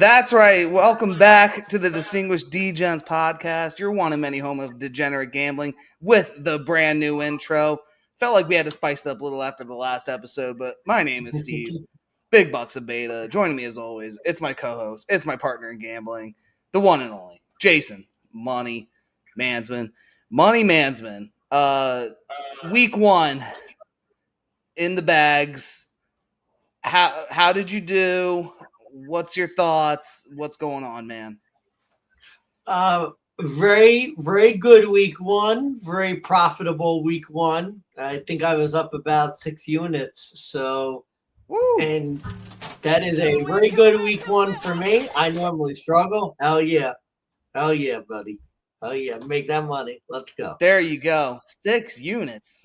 That's right. Welcome back to the Distinguished DeGents podcast, your one and many home of degenerate gambling with the brand new intro. Felt like we had to spice it up a little after the last episode, but my name is Steve. Big Bucks of Beta. Joining me as always, it's my co-host, it's my partner in gambling, the one and only, Jason Money Mansman. Money Mansman. Week one in the bags. How did you do? What's your thoughts? What's going on, man? Very, very good week one. Very profitable week one. I think I was up about 6 units. So, Woo! and that is a very good week one for me. I normally struggle. Hell yeah. Hell yeah, buddy. Hell yeah. Make that money. Let's go. There you go. 6 units.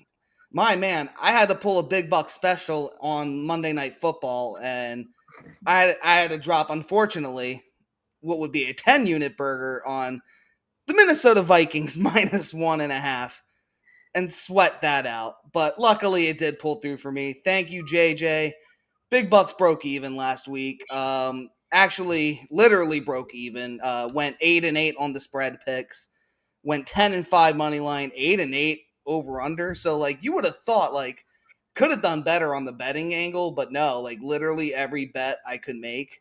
My man, I had to pull a big buck special on Monday Night Football, and I had to drop, unfortunately, what would be a 10-unit burger on the Minnesota Vikings minus 1.5 and sweat that out. But luckily, it did pull through for me. Thank you, JJ. Big Bucks broke even last week. Actually, literally broke even. Went 8-8 on the spread picks. Went 10-5 money line. 8-8 over under. So like you would have thought like could have done better on the betting angle, but no. Like literally every bet I could make,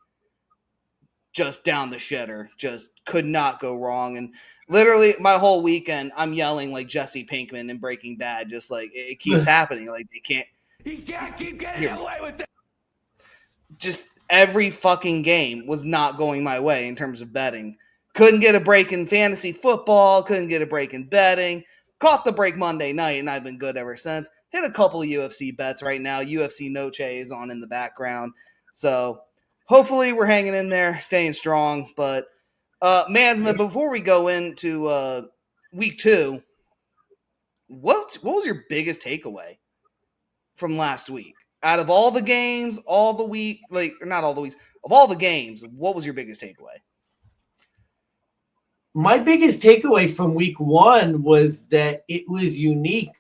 just down the shitter. Just could not go wrong. And literally my whole weekend, I'm yelling like Jesse Pinkman in Breaking Bad. Just like it keeps happening. Like they can't. He can't keep getting away with it. Just every fucking game was not going my way in terms of betting. Couldn't get a break in fantasy football. Couldn't get a break in betting. Caught the break Monday night, and I've been good ever since. Hit a couple of UFC bets right now. UFC Noche is on in the background. So hopefully we're hanging in there, staying strong. But, Mansman, before we go into week two, what was your biggest takeaway from last week? Out of all the games, all the week, like, or not all the weeks, of all the games, what was your biggest takeaway? My biggest takeaway from week one was that it was unique.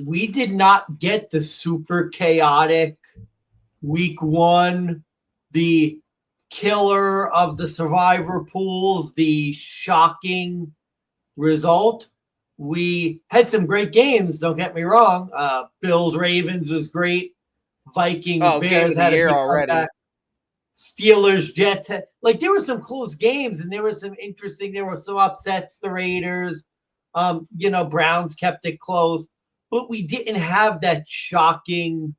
We did not get the super chaotic week one, the killer of the survivor pools, the shocking result. We had some great games, don't get me wrong. Bills Ravens was great. Vikings Bears had a good comeback. Steelers, Jets, like there were some close games and there were some upsets. The Raiders, Browns kept it close, but we didn't have that shocking,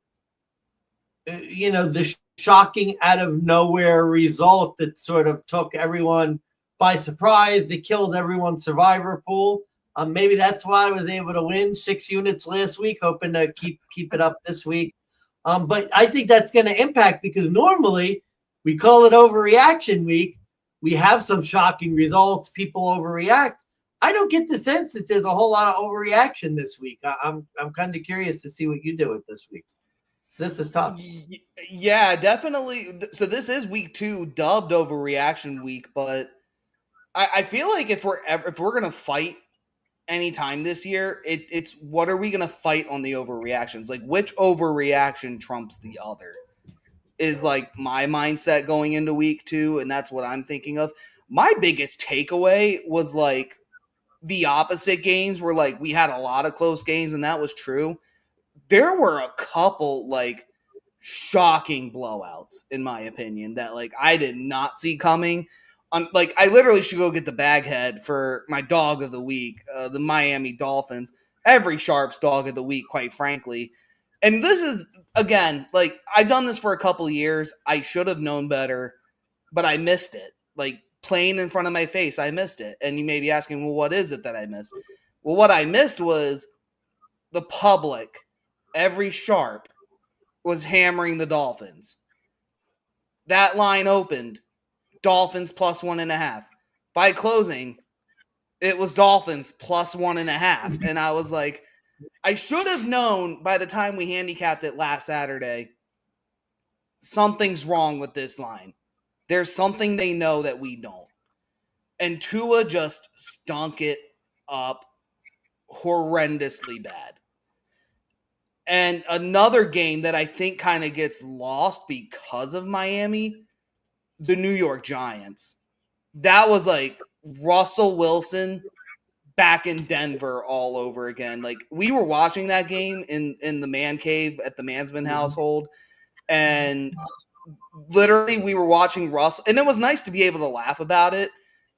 the shocking out of nowhere result that sort of took everyone by surprise. They killed everyone's survivor pool. Maybe that's why I was able to win 6 units last week, hoping to keep it up this week. But I think that's going to impact because normally we call it overreaction week. We have some shocking results. People overreact. I don't get the sense that there's a whole lot of overreaction this week. I'm kind of curious to see what you do with this week. This is tough. Yeah, definitely. So this is week 2, dubbed overreaction week. But I feel like if we're gonna fight anytime this year, it's what are we gonna fight on the overreactions? Like which overreaction trumps the other? Is like my mindset going into week 2, and that's what I'm thinking of. My biggest takeaway was like the opposite games were like we had a lot of close games, and that was true. There were a couple like shocking blowouts, in my opinion, that like I did not see coming. Like I literally should go get the bag head for my dog of the week, the Miami Dolphins. Every Sharps dog of the week, quite frankly. And this is, again, like, I've done this for a couple of years. I should have known better, but I missed it. Like, plain in front of my face, I missed it. And you may be asking, well, what is it that I missed? Well, what I missed was the public, every Sharp, was hammering the Dolphins. That line opened, Dolphins plus 1.5. By closing, it was Dolphins plus 1.5. And I was like, I should have known by the time we handicapped it last Saturday, something's wrong with this line. There's something they know that we don't. And Tua just stunk it up horrendously bad. And another game that I think kind of gets lost because of Miami the New York Giants. That was like Russell Wilson back in Denver all over again. Like we were watching that game in the man cave at the Mansman household, and literally we were watching Russell, and it was nice to be able to laugh about it.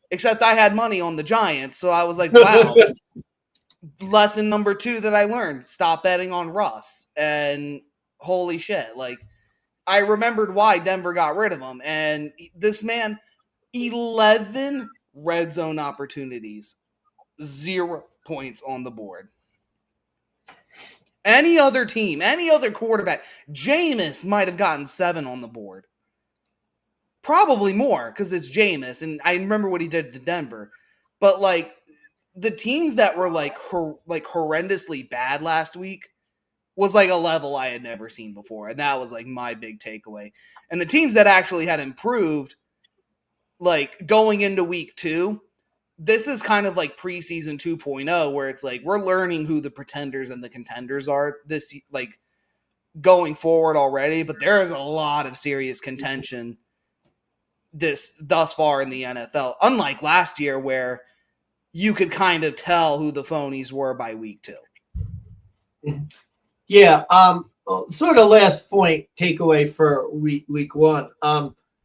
Except I had money on the Giants, so I was like, wow. Lesson number 2 that I learned: stop betting on Russ. And holy shit, like I remembered why Denver got rid of him. And this man, 11 red zone opportunities, 0 points on the board. Any other team, any other quarterback, Jameis might have gotten 7 on the board. Probably more because it's Jameis, and I remember what he did to Denver. But like the teams that were like horrendously bad last week was like a level I had never seen before, and that was like my big takeaway. And the teams that actually had improved, like going into week 2, this is kind of like preseason 2.0, where it's like we're learning who the pretenders and the contenders are this like going forward already. But there is a lot of serious contention thus far in the NFL, unlike last year where you could kind of tell who the phonies were by week 2. Yeah. Sort of last point takeaway for week 1.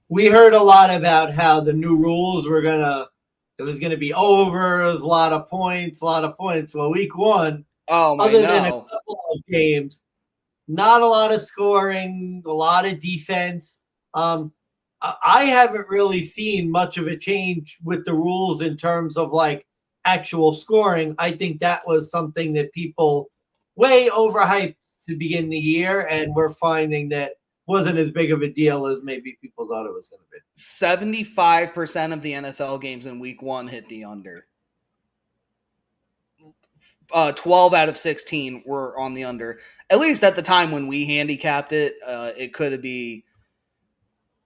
We heard a lot about how the new rules it was gonna be over. It was a lot of points. Well, week 1, other than a couple of games, not a lot of scoring, a lot of defense. I haven't really seen much of a change with the rules in terms of like actual scoring. I think that was something that people way overhyped to begin the year, and we're finding that wasn't as big of a deal as maybe people thought it was going to be. 75% of the NFL games in week 1 hit the under. 12 out of 16 were on the under. At least at the time when we handicapped it, it could be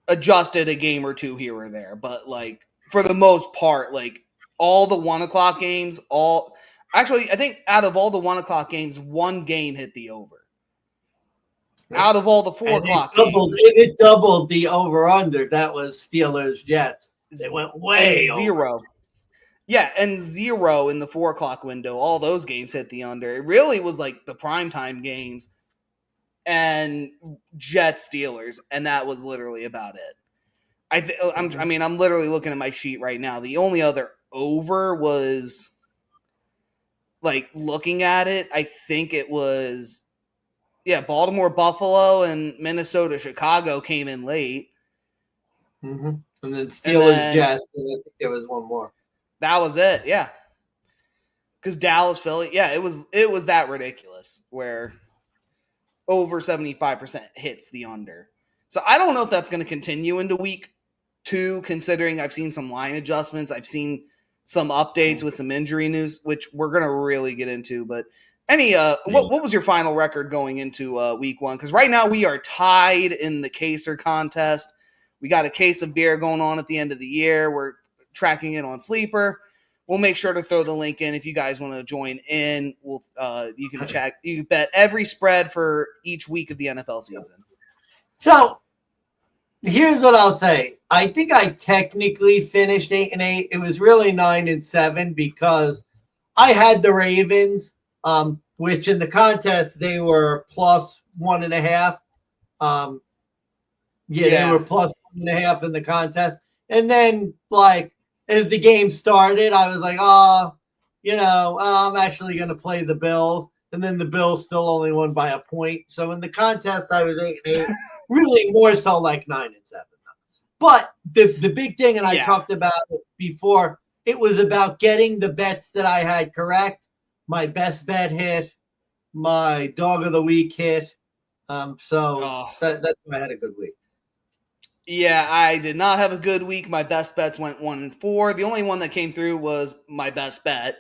adjusted a game or 2 here or there. But like for the most part, like all the 1 o'clock games, actually, I think out of all the 1 o'clock games, 1 game hit the over. Out of all the 4 o'clock games. It doubled the over-under. That was Steelers-Jets. It went way 0. Over. Yeah, and 0 in the 4 o'clock window. All those games hit the under. It really was like the primetime games and Jets Steelers, and that was literally about it. I'm literally looking at my sheet right now. The only other over was, like, looking at it, I think it was, Baltimore, Buffalo, and Minnesota, Chicago came in late. Mm-hmm. And then Steelers, Jets, and I think there was one more. That was it, yeah. Because Dallas, Philly, it was that ridiculous where over 75% hits the under. So I don't know if that's going to continue into week 2, considering I've seen some line adjustments. I've seen some updates with some injury news, which we're going to really get into. But what was your final record going into week 1? Because right now we are tied in the Caser contest. We got a case of beer going on at the end of the year. We're tracking it on Sleeper. We'll make sure to throw the link in if you guys want to join in. You can bet every spread for each week of the NFL season. So here's what I'll say. I think I technically finished 8-8. It was really 9-7 because I had the Ravens, which in the contest they were plus 1.5. They were plus 1.5 in the contest. And then, like, as the game started, I was like, I'm actually going to play the Bills. And then the Bills still only won by a point. So in the contest, I was 8-8, really more so like 9-7. But the big thing, and I talked about it before, it was about getting the bets that I had correct. My best bet hit. My dog of the week hit. That's why I had a good week. Yeah, I did not have a good week. My best bets went 1-4. The only one that came through was my best bet,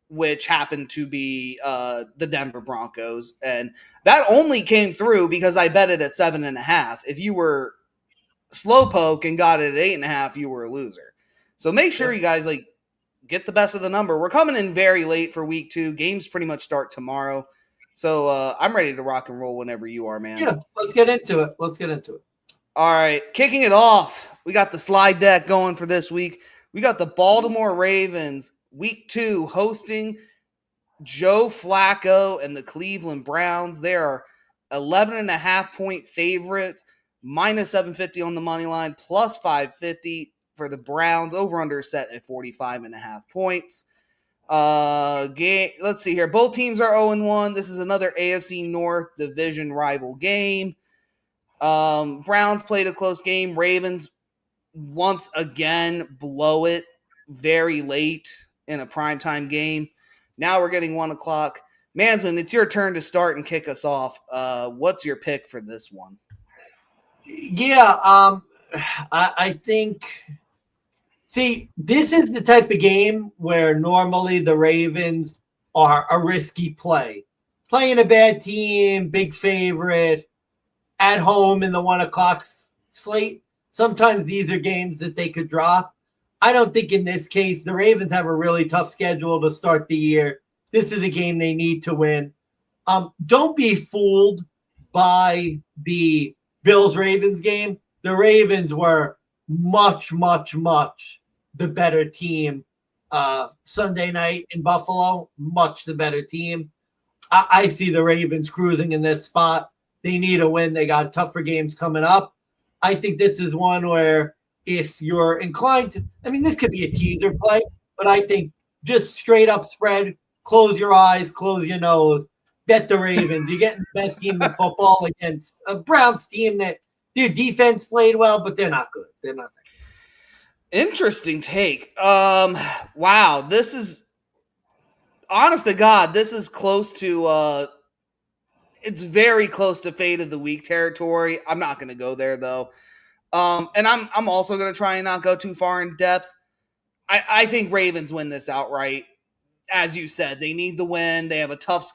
which happened to be the Denver Broncos. And that only came through because I bet it at 7.5. If you were slowpoke and got it at 8.5, you were a loser. So make sure you guys get the best of the number. We're coming in very late for week 2. Games pretty much start tomorrow. So I'm ready to rock and roll whenever you are, man. Yeah, let's get into it. All right, kicking it off. We got the slide deck going for this week. We got the Baltimore Ravens, week 2, hosting Joe Flacco and the Cleveland Browns. They are 11.5-point favorites, minus 750 on the money line, plus 550 for the Browns. Over under set at 45.5 points. Let's see here. Both teams are 0-1. This is another AFC North division rival game. Browns played a close game. Ravens once again blow it very late in a primetime game. Now we're getting 1 o'clock. Mansman, it's your turn to start and kick us off. What's your pick for this one? Yeah, I think. See, this is the type of game where normally the Ravens are a risky play. Playing a bad team, big favorite, at home in the 1 o'clock slate. Sometimes these are games that they could drop. I don't think in this case, the Ravens have a really tough schedule to start the year. This is a game they need to win. Don't be fooled by the Bills-Ravens game. The Ravens were much, much, much the better team Sunday night in Buffalo. Much the better team. I see the Ravens cruising in this spot. They need a win. They got tougher games coming up. I think this is one where if you're inclined to, I mean, this could be a teaser play, but I think just straight up spread, close your eyes, close your nose, bet the Ravens. You're getting the best team in football against a Browns team that their defense played well, but they're not good. They're not that good. Interesting take. Wow, this is, honest to God, this is close to it's very close to fade of the week territory. I'm not going to go there though. And I'm also going to try and not go too far in depth. I think Ravens win this outright. As you said, they need the win. They have a tough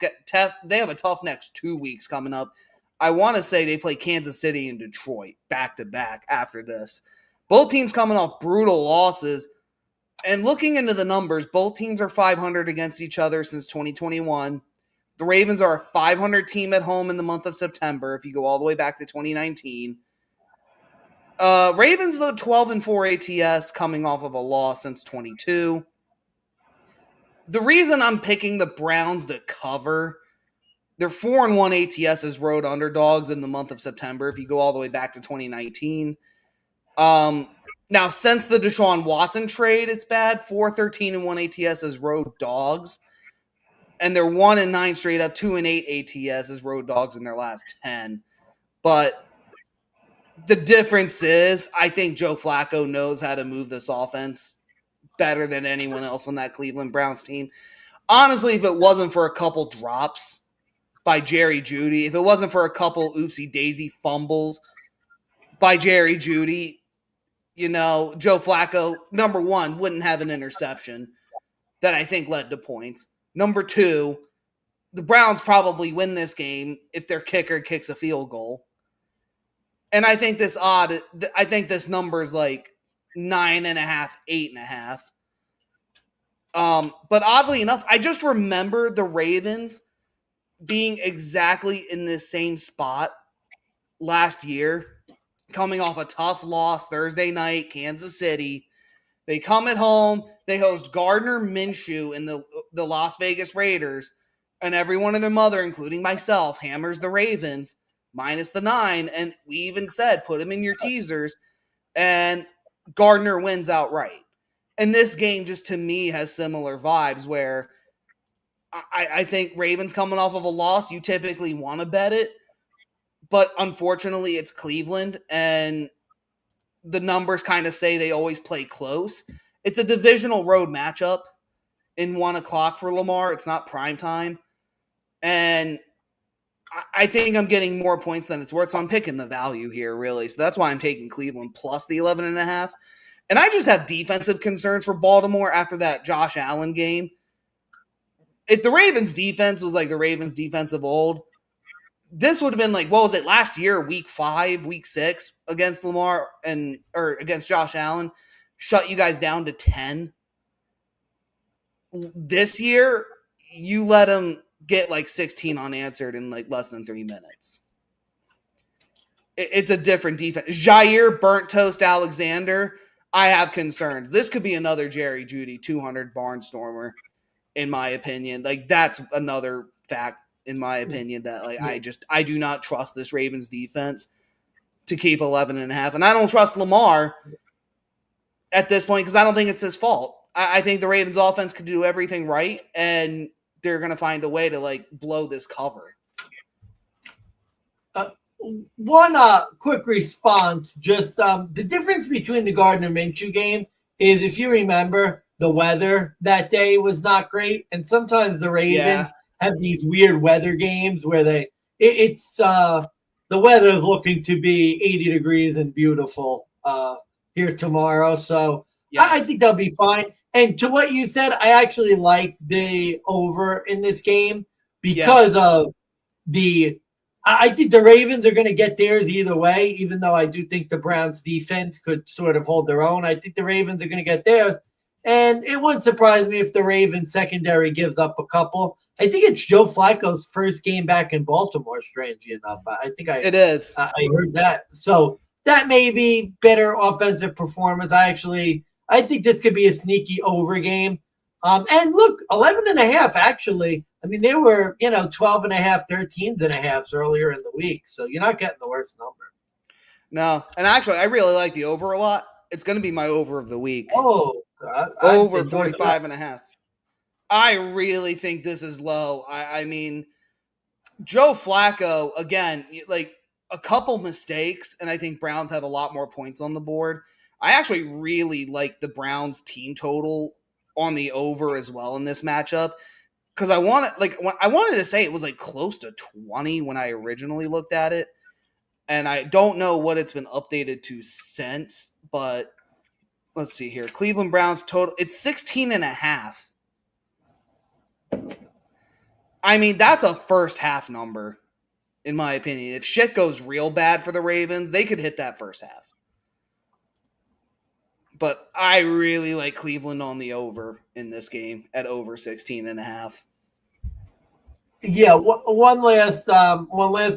next 2 weeks coming up. I want to say they play Kansas City and Detroit back to back after this. Both teams coming off brutal losses. And looking into the numbers, both teams are 500 against each other since 2021. The Ravens are a 500 team at home in the month of September, if you go all the way back to 2019. Ravens, though, 12-4 ATS, coming off of a loss since 22. The reason I'm picking the Browns to cover, they're 4-1 ATS as road underdogs in the month of September, if you go all the way back to 2019. Now, since the Deshaun Watson trade, it's bad. 4-13-1 ATS as road dogs. And they're 1-9 straight up, 2-8 ATS as road dogs in their last 10. But the difference is, I think Joe Flacco knows how to move this offense better than anyone else on that Cleveland Browns team. Honestly, if it wasn't for a couple drops by Jerry Jeudy, if it wasn't for a couple oopsie-daisy fumbles by Jerry Jeudy, Joe Flacco, number one, wouldn't have an interception that I think led to points. Number two, the Browns probably win this game if their kicker kicks a field goal. And I think this number is like 9.5, 8.5. But oddly enough, I just remember the Ravens being exactly in this same spot last year, coming off a tough loss Thursday night, Kansas City. They come at home, they host Gardner Minshew and the Las Vegas Raiders, and everyone and their mother, including myself, hammers the Ravens, minus the 9, and we even said, put them in your teasers, and Gardner wins outright. And this game just, to me, has similar vibes where I think Ravens coming off of a loss, you typically want to bet it, but unfortunately it's Cleveland, and the numbers kind of say they always play close. It's a divisional road matchup in 1 o'clock for Lamar. It's not prime time. And I think I'm getting more points than it's worth, so I'm picking the value here, really. So that's why I'm taking Cleveland plus the 11.5. And I just have defensive concerns for Baltimore after that Josh Allen game. If the Ravens defense was like the Ravens defense of old, this would have been like, what was it, last year, week 5, week 6 against Lamar or against Josh Allen, shut you guys down to 10. This year, you let him get like 16 unanswered in like less than 3 minutes. It's a different defense. Jair Burnt Toast Alexander, I have concerns. This could be another Jerry Jeudy 200 barnstormer, in my opinion. Like, that's another fact, in my opinion, that like I do not trust this Ravens defense to keep 11.5. And I don't trust Lamar at this point because I don't think it's his fault. I think the Ravens offense could do everything right, and they're going to find a way to like blow this cover. One quick response, just the difference between the Gardner Minshew game is, if you remember, the weather that day was not great, and sometimes the Ravens have these weird weather games where it's the weather is looking to be 80 degrees and beautiful here tomorrow, so I think they'll be fine. And to what you said, I actually like the over in this game because of I think the Ravens are going to get theirs either way, even though I do think the Browns defense could sort of hold their own. I think the Ravens are going to get theirs. And it wouldn't surprise me if the Ravens secondary gives up a couple. I think it's Joe Flacco's first game back in Baltimore, strangely enough. It is. I heard that. So that may be better offensive performance. I think this could be a sneaky over game. And look, 11.5, actually. I mean, they were, 12.5, 13.5 earlier in the week. So you're not getting the worst number. No. And actually, I really like the over a lot. It's going to be my over of the week. Oh, over 45.5. I really think this is low. I mean, Joe Flacco, again, like a couple mistakes, and I think Browns have a lot more points on the board. I actually really like the Browns team total on the over as well in this matchup. Because I wanted to say it was like close to 20 when I originally looked at it. And I don't know what it's been updated to since, but let's see here. Cleveland Browns total, it's 16.5. I mean, that's a first half number, in my opinion. If shit goes real bad for the Ravens, they could hit that first half. But I really like Cleveland on the over in this game at over 16.5. Yeah, one last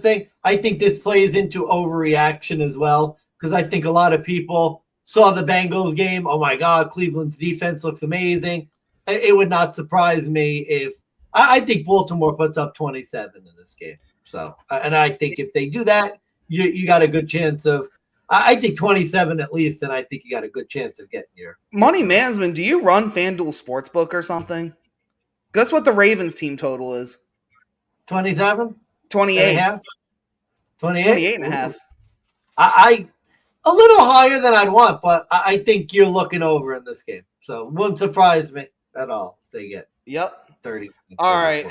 thing. I think this plays into overreaction as well, because I think a lot of people saw the Bengals game. Oh my God, Cleveland's defense looks amazing. It would not surprise me if I think Baltimore puts up 27 in this game. So, and I think if they do that, you got a good chance of. I think 27 at least, and I think you got a good chance of getting your money management. Do you run FanDuel Sportsbook or something? Guess what the Ravens team total is? 27? 28. 28 and a half. I a little higher than I'd want, but I think you're looking over in this game. So it wouldn't surprise me at all if they get 30. All right.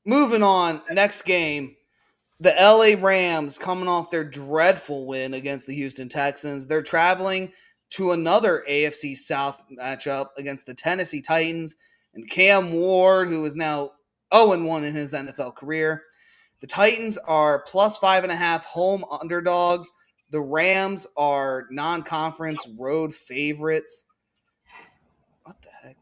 Moving on. Next game. The LA Rams coming off their dreadful win against the Houston Texans. They're traveling to another AFC South matchup against the Tennessee Titans and Cam Ward, who is now 0-1 in his NFL career. The Titans are plus 5.5 home underdogs. The Rams are non-conference road favorites. What the heck?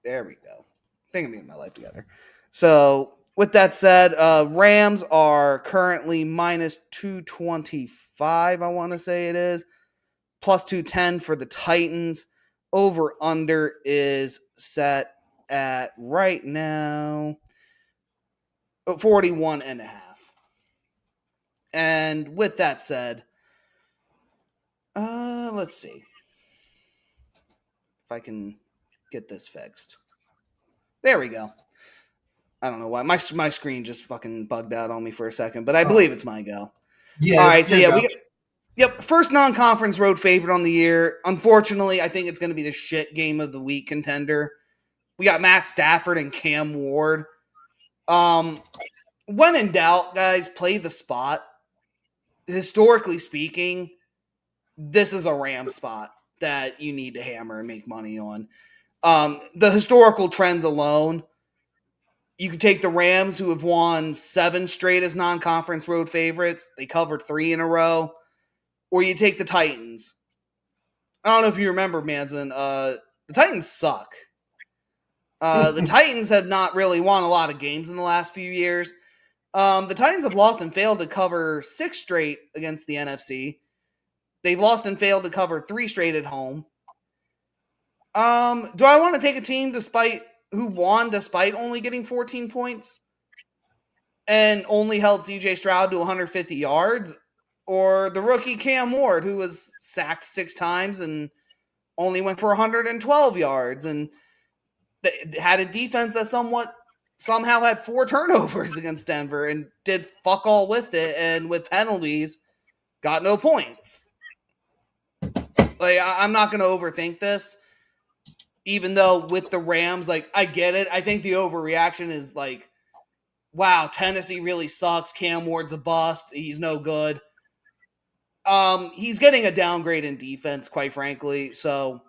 There we go. I think I'm getting my life together. So, with that said, Rams are currently minus 225, I want to say it is. Plus 210 for the Titans. Over-under is set at right now 41.5. And with that said, let's see if I can get this fixed. There we go. I don't know why. My screen just fucking bugged out on me for a second, but I believe it's my go. Yeah. All right, so yeah, first non-conference road favorite on the year. Unfortunately, I think it's going to be the shit game of the week contender. We got Matt Stafford and Cam Ward. When in doubt, guys, play the spot. Historically speaking, this is a Ram spot that you need to hammer and make money on. The historical trends alone, you could take the Rams, who have won 7 straight as non-conference road favorites. They covered 3 in a row. Or you take the Titans. I don't know if you remember, Mansman. The Titans suck. The Titans have not really won a lot of games in the last few years. The Titans have lost and failed to cover 6 straight against the NFC. They've lost and failed to cover 3 straight at home. Do I want to take a team who won despite only getting 14 points and only held CJ Stroud to 150 yards? Or the rookie Cam Ward, who was sacked 6 times and only went for 112 yards and had a defense that somehow had 4 turnovers against Denver and did fuck all with it, and with penalties got no points. Like, I'm not going to overthink this, even though with the Rams, like, I get it. I think the overreaction is like, wow, Tennessee really sucks. Cam Ward's a bust. He's no good. He's getting a downgrade in defense, quite frankly. So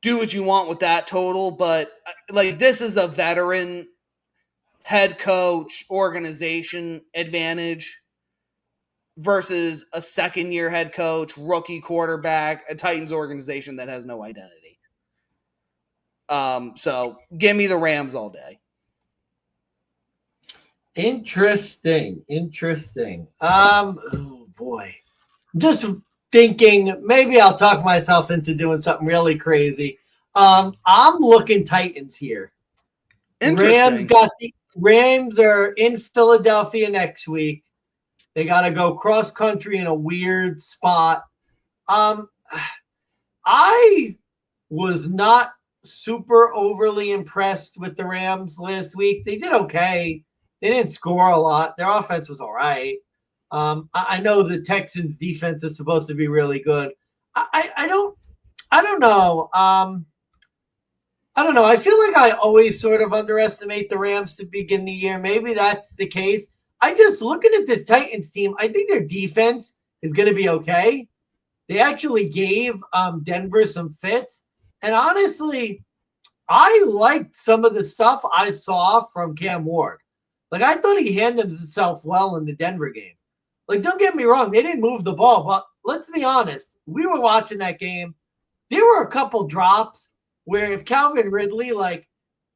do what you want with that total. But like, this is a veteran head coach organization advantage versus a second-year head coach, rookie quarterback, a Titans organization that has no identity. So give me the Rams all day. Interesting. Oh boy. I'm just thinking maybe I'll talk myself into doing something really crazy. I'm looking Titans here. Interesting. Rams are in Philadelphia next week. They got to go cross country in a weird spot. I was not super overly impressed with the Rams last week. They did okay. They didn't score a lot. Their offense was all right. I know the Texans' defense is supposed to be really good. I don't know. I don't know. I feel like I always sort of underestimate the Rams to begin the year. Maybe that's the case. I just looking at this Titans team, I think their defense is going to be okay. They actually gave Denver some fits. And honestly, I liked some of the stuff I saw from Cam Ward. Like, I thought he handled himself well in the Denver game. Like, don't get me wrong, they didn't move the ball, but let's be honest. We were watching that game. There were a couple drops where if Calvin Ridley, like,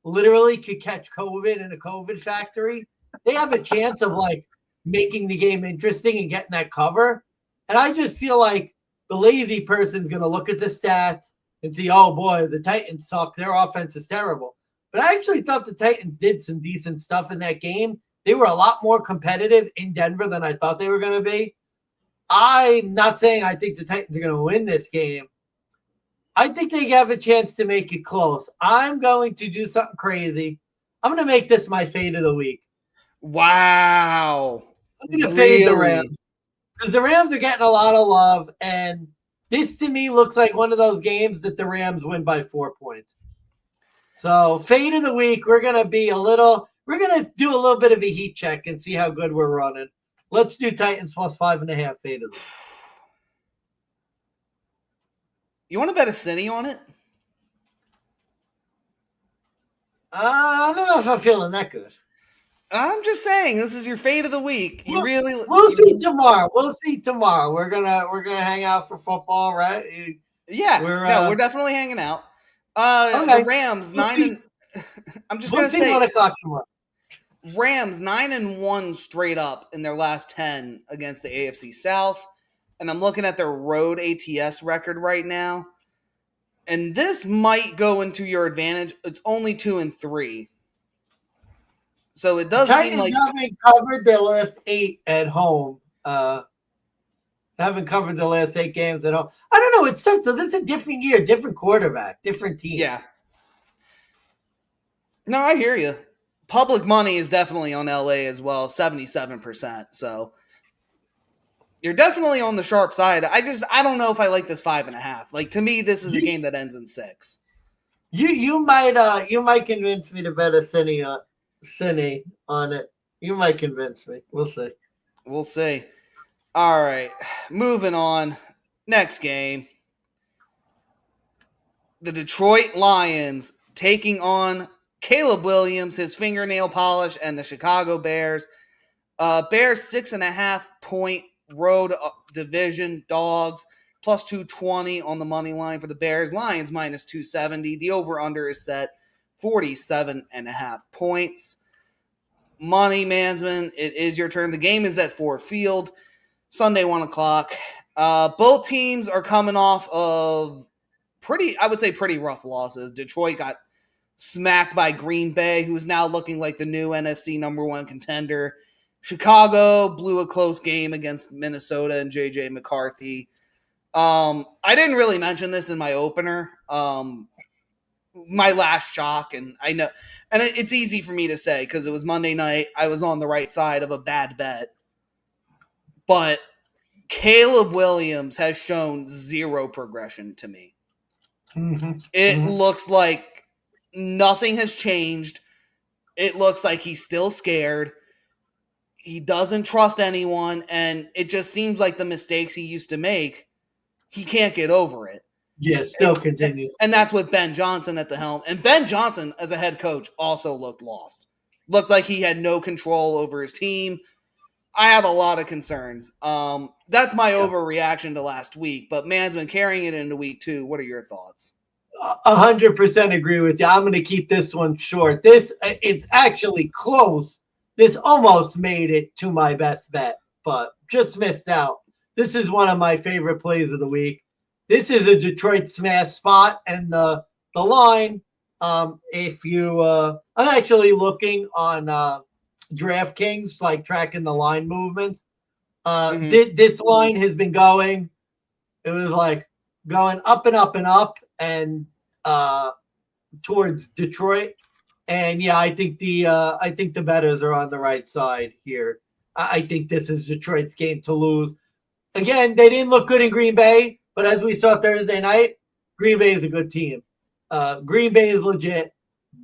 literally could catch COVID in a COVID factory, they have a chance of, like, making the game interesting and getting that cover. And I just feel like the lazy person's going to look at the stats and see, oh, boy, the Titans suck. Their offense is terrible. But I actually thought the Titans did some decent stuff in that game. They were a lot more competitive in Denver than I thought they were going to be. I'm not saying I think the Titans are going to win this game. I think they have a chance to make it close. I'm going to do something crazy. I'm going to make this my fade of the week. Wow. I'm going to fade the Rams. Because the Rams are getting a lot of love, and this to me looks like one of those games that the Rams win by 4 points. So fade of the week, we're going to do a little bit of a heat check and see how good we're running. Let's do Titans plus 5.5 fade of the week. You want to bet a cine on it? I don't know if I'm feeling that good. I'm just saying, this is your fade of the week. We'll see tomorrow. We're gonna hang out for football, right? We're definitely hanging out. Okay. The Rams I'm just gonna say 1 o'clock tomorrow. Rams 9-1 straight up in their last 10 against the AFC South, and I'm looking at their road ATS record right now, and this might go into your advantage. It's only 2-3. So it does seem like haven't covered their last 8 at home. Haven't covered the last 8 games at home. I don't know. It's tough. So this is a different year, different quarterback, different team. Yeah. No, I hear you. Public money is definitely on LA as well, 77%. So you're definitely on the sharp side. I don't know if I like this 5.5. Like, to me, this is a game that ends in 6. You might convince me to bet a cine on it. You might convince me. We'll see. We'll see. All right. Moving on. Next game. The Detroit Lions taking on Caleb Williams, his fingernail polish, and the Chicago Bears. Bears 6.5 point road division dogs, plus 220 on the money line for the Bears. Lions minus 270. The over-under is set 47.5 points. money, Mansman. It is your turn. The game is at Ford Field, Sunday, 1 o'clock. Both teams are coming off of pretty rough losses. Detroit got smacked by Green Bay, who's now looking like the new NFC number 1 contender. Chicago blew a close game against Minnesota and J.J. McCarthy. I didn't really mention this in my opener. My last shock, and I know, and it's easy for me to say because it was Monday night. I was on the right side of a bad bet, but Caleb Williams has shown zero progression to me. It looks like nothing has changed. It looks like he's still scared. He doesn't trust anyone, and it just seems like the mistakes he used to make, he can't get over it. Yes, still continues. And that's with Ben Johnson at the helm. And Ben Johnson, as a head coach, also looked lost. Looked like he had no control over his team. I have a lot of concerns. That's my overreaction to last week, but man's been carrying it into week 2. What are your thoughts? 100% agree with you. I'm going to keep this one short. It's actually close. This almost made it to my best bet, but just missed out. This is one of my favorite plays of the week. This is a Detroit smash spot, and the line, if you I'm actually looking on DraftKings, like tracking the line movements. This line has been going, it was like going up and up and up and towards Detroit. And yeah, I think the bettors are on the right side here. I think this is Detroit's game to lose. Again, they didn't look good in Green Bay, but as we saw Thursday night, Green Bay is a good team. Green Bay is legit.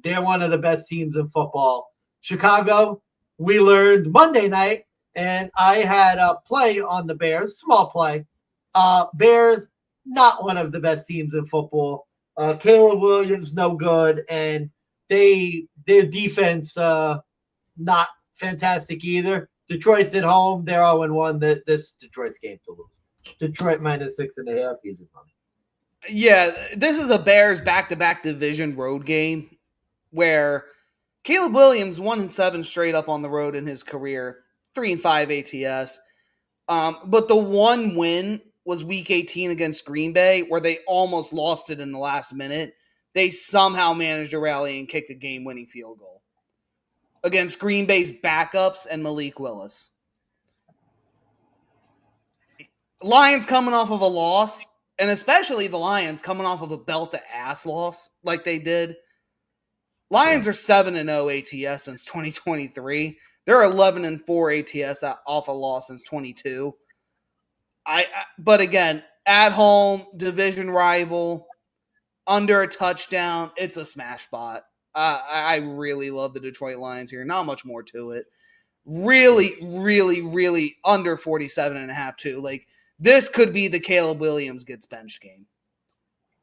They're one of the best teams in football. Chicago, we learned Monday night, and I had a play on the Bears, small play. Bears, not one of the best teams in football. Caleb Williams, no good, and their defense, not fantastic either. Detroit's at home. They're 0-1. This Detroit's game to lose. Detroit -6.5. Easy money. Yeah, this is a Bears back-to-back division road game where Caleb Williams 1-7 straight up on the road in his career, 3-5 ATS. But the one win was Week 18 against Green Bay, where they almost lost it in the last minute. They somehow managed to rally and kick a game-winning field goal against Green Bay's backups and Malik Willis. Lions coming off of a loss, and especially the Lions coming off of a belt-to-ass loss like they did. Lions are 7-0 ATS since 2023. They're 11-4 ATS off a loss since 22. But again, at home, division rival, under a touchdown, it's a smash spot. I really love the Detroit Lions here. Not much more to it. Really, really, really under 47.5 too. Like, this could be the Caleb Williams gets benched game.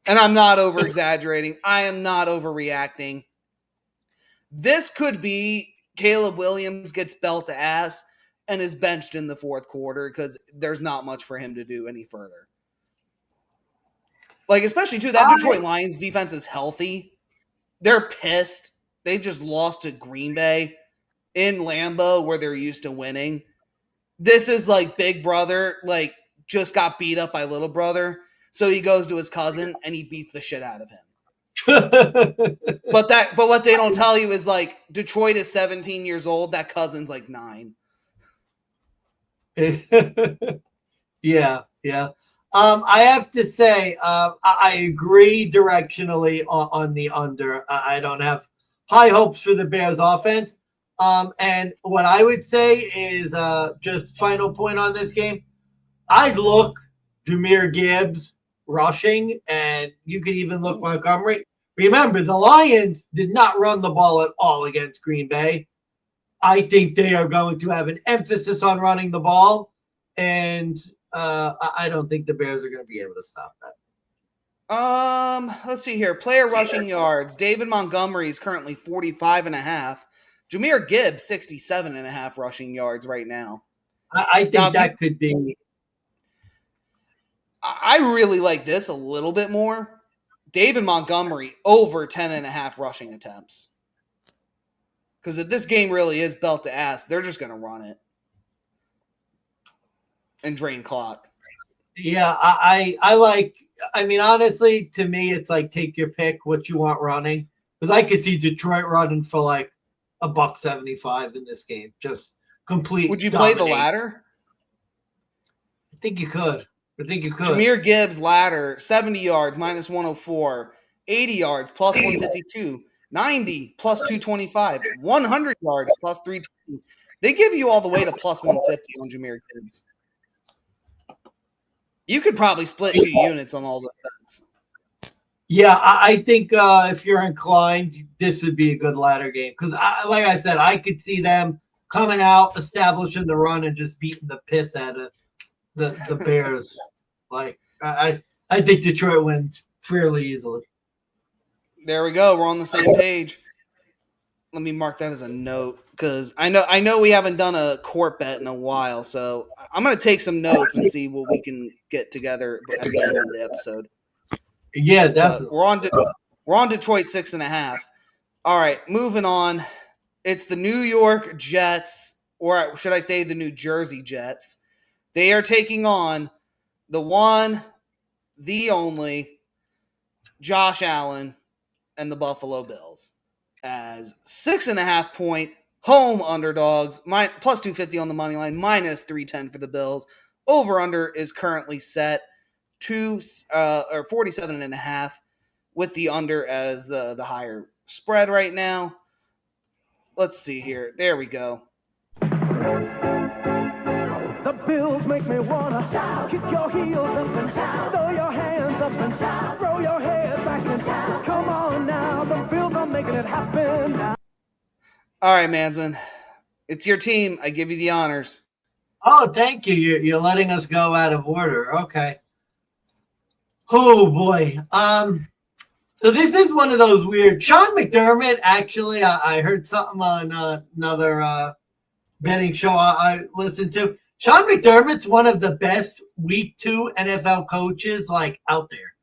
And I'm not over-exaggerating. I am not overreacting. This could be Caleb Williams gets belt to ass and is benched in the fourth quarter because there's not much for him to do any further. Like, especially, too, that Detroit Lions defense is healthy. They're pissed. They just lost to Green Bay in Lambeau where they're used to winning. This is like Big Brother, like, just got beat up by Little Brother. So he goes to his cousin and he beats the shit out of him. But what they don't tell you is, like, Detroit is 17 years old. That cousin's like 9. Yeah. I have to say, I agree directionally on the under. I don't have high hopes for the Bears offense. And what I would say is, just final point on this game, I'd look Jahmyr Gibbs rushing, and you could even look Montgomery. Remember, the Lions did not run the ball at all against Green Bay. I think they are going to have an emphasis on running the ball, and I don't think the Bears are going to be able to stop that. Let's see here. Player rushing yards. David Montgomery is currently 45.5. Jahmyr Gibbs, 67.5 rushing yards right now. I think that could be. I really like this a little bit more. David Montgomery over 10.5 rushing attempts. Because if this game really is belt to ass, they're just going to run it and drain clock. Yeah, I like. I mean, honestly, to me, it's like take your pick what you want running. Because I could see Detroit running for like $1.75 in this game. Just complete. Would you play the domination. ladder? I think you could. Jahmyr Gibbs ladder, 70 yards, minus 104, 80 yards, plus 152, 90, plus 225, 100 yards, plus 320. They give you all the way to plus 150 on Jahmyr Gibbs. You could probably split 2 units on all the bets. Yeah, I think if you're inclined, this would be a good ladder game. Because, like I said, I could see them coming out, establishing the run, and just beating the piss out of the Bears. Like, I think Detroit wins fairly easily. There we go. We're on the same page. Let me mark that as a note because I know we haven't done a court bet in a while, so I'm gonna take some notes and see what we can get together at the end of the episode. Yeah, definitely. We're on Detroit 6.5. All right, moving on. It's the New York Jets, or should I say the New Jersey Jets. They are taking on the one, the only Josh Allen and the Buffalo Bills as 6.5 point home underdogs, plus 250 on the money line, minus 310 for the Bills. Over under is currently set to 47.5 with the under as the higher spread right now. Let's see here. There we go. The Bills make me wanna shout. Kick your heels up and shout. Throw your hands up and shout. Throw your head back and shout. Come on now, the Bills are making it happen now. All right, Mansman. It's your team. I give you the honors. Oh, thank you. You're letting us go out of order. Okay. Oh boy. So this is one of those weird. Sean McDermott. Actually, I heard something on another betting show I listened to. Sean McDermott's one of the best week 2 NFL coaches like out there.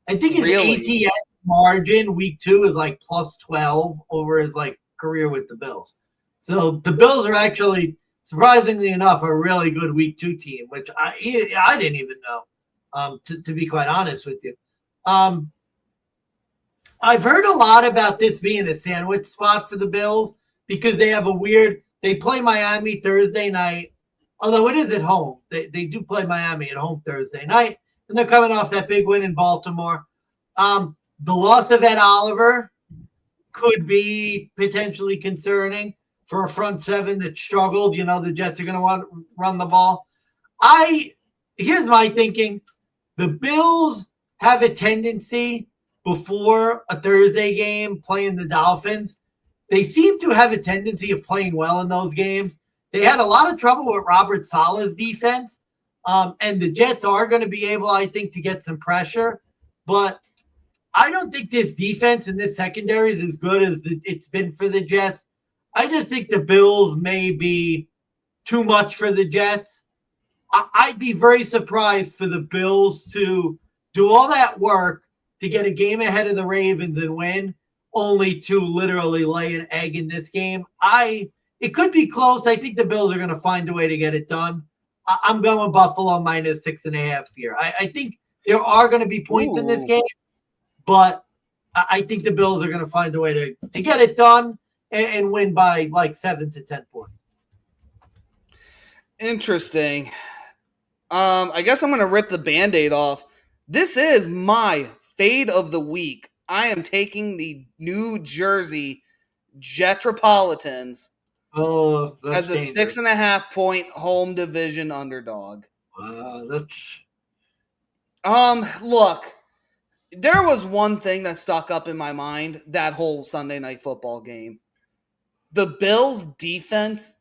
I think his ATS margin week 2 is like plus 12 over his like career with the Bills. So the Bills are actually, surprisingly enough, a really good week 2 team, which I didn't even know, to be quite honest with you. I've heard a lot about this being a sandwich spot for the Bills because they have they play Miami Thursday night, although it is at home. They do play Miami at home Thursday night, and they're coming off that big win in Baltimore. The loss of Ed Oliver could be potentially concerning for a front seven that struggled. You know, the Jets are going to want to run the ball. Here's my thinking. The Bills have a tendency before a Thursday game playing the Dolphins. They seem to have a tendency of playing well in those games. They had a lot of trouble with Robert Saleh's defense. And the Jets are going to be able, I think, to get some pressure. But I don't think this defense and this secondary is as good as it's been for the Jets. I just think the Bills may be too much for the Jets. I'd be very surprised for the Bills to do all that work to get a game ahead of the Ravens and win, only to literally lay an egg in this game. It could be close. I think the Bills are going to find a way to get it done. I'm going Buffalo minus 6.5 here. I think there are going to be points in this game, but I think the Bills are going to find a way to get it done and win by like 7 to 10 points. Interesting. I guess I'm going to rip the Band-Aid off. This is my fade of the week. I am taking the New Jersey Jetropolitans as a dangerous. 6.5 point home division underdog. Look, there was one thing that stuck up in my mind that whole Sunday Night Football game. The Bills' defense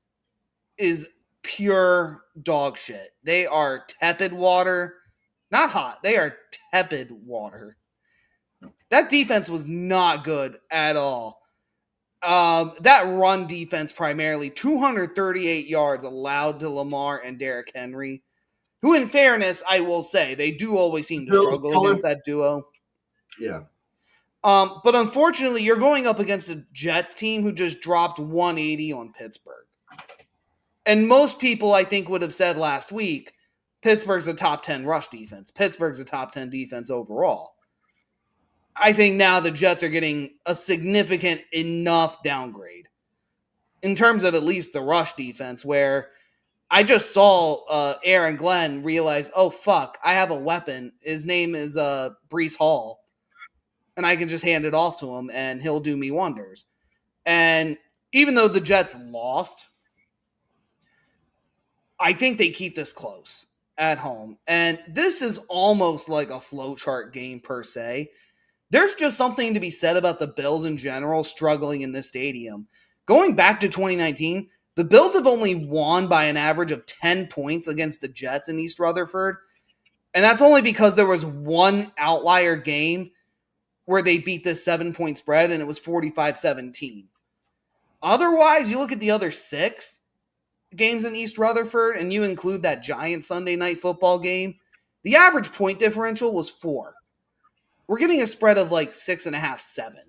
is pure dog shit. They are tepid water. Not hot. They are tepid water. That defense was not good at all. That run defense primarily, 238 yards allowed to Lamar and Derrick Henry, who in fairness, I will say, they do always seem to struggle against that duo. Yeah. But unfortunately, you're going up against a Jets team who just dropped 180 on Pittsburgh. And most people, I think, would have said last week, Pittsburgh's a top 10 rush defense. Pittsburgh's a top 10 defense overall. I think now the Jets are getting a significant enough downgrade in terms of at least the rush defense, where I just saw Aaron Glenn realize, oh, fuck, I have a weapon. His name is Brees Hall. And I can just hand it off to him, and he'll do me wonders. And even though the Jets lost, I think they keep this close at home. And this is almost like a flowchart game per se. There's just something to be said about the Bills in general struggling in this stadium. Going back to 2019, the Bills have only won by an average of 10 points against the Jets in East Rutherford. And that's only because there was one outlier game where they beat this 7-point spread, and it was 45-17. Otherwise, you look at the other 6 games in East Rutherford, and you include that giant Sunday night football game, the average point differential was 4. We're getting a spread of like 6.5, 7.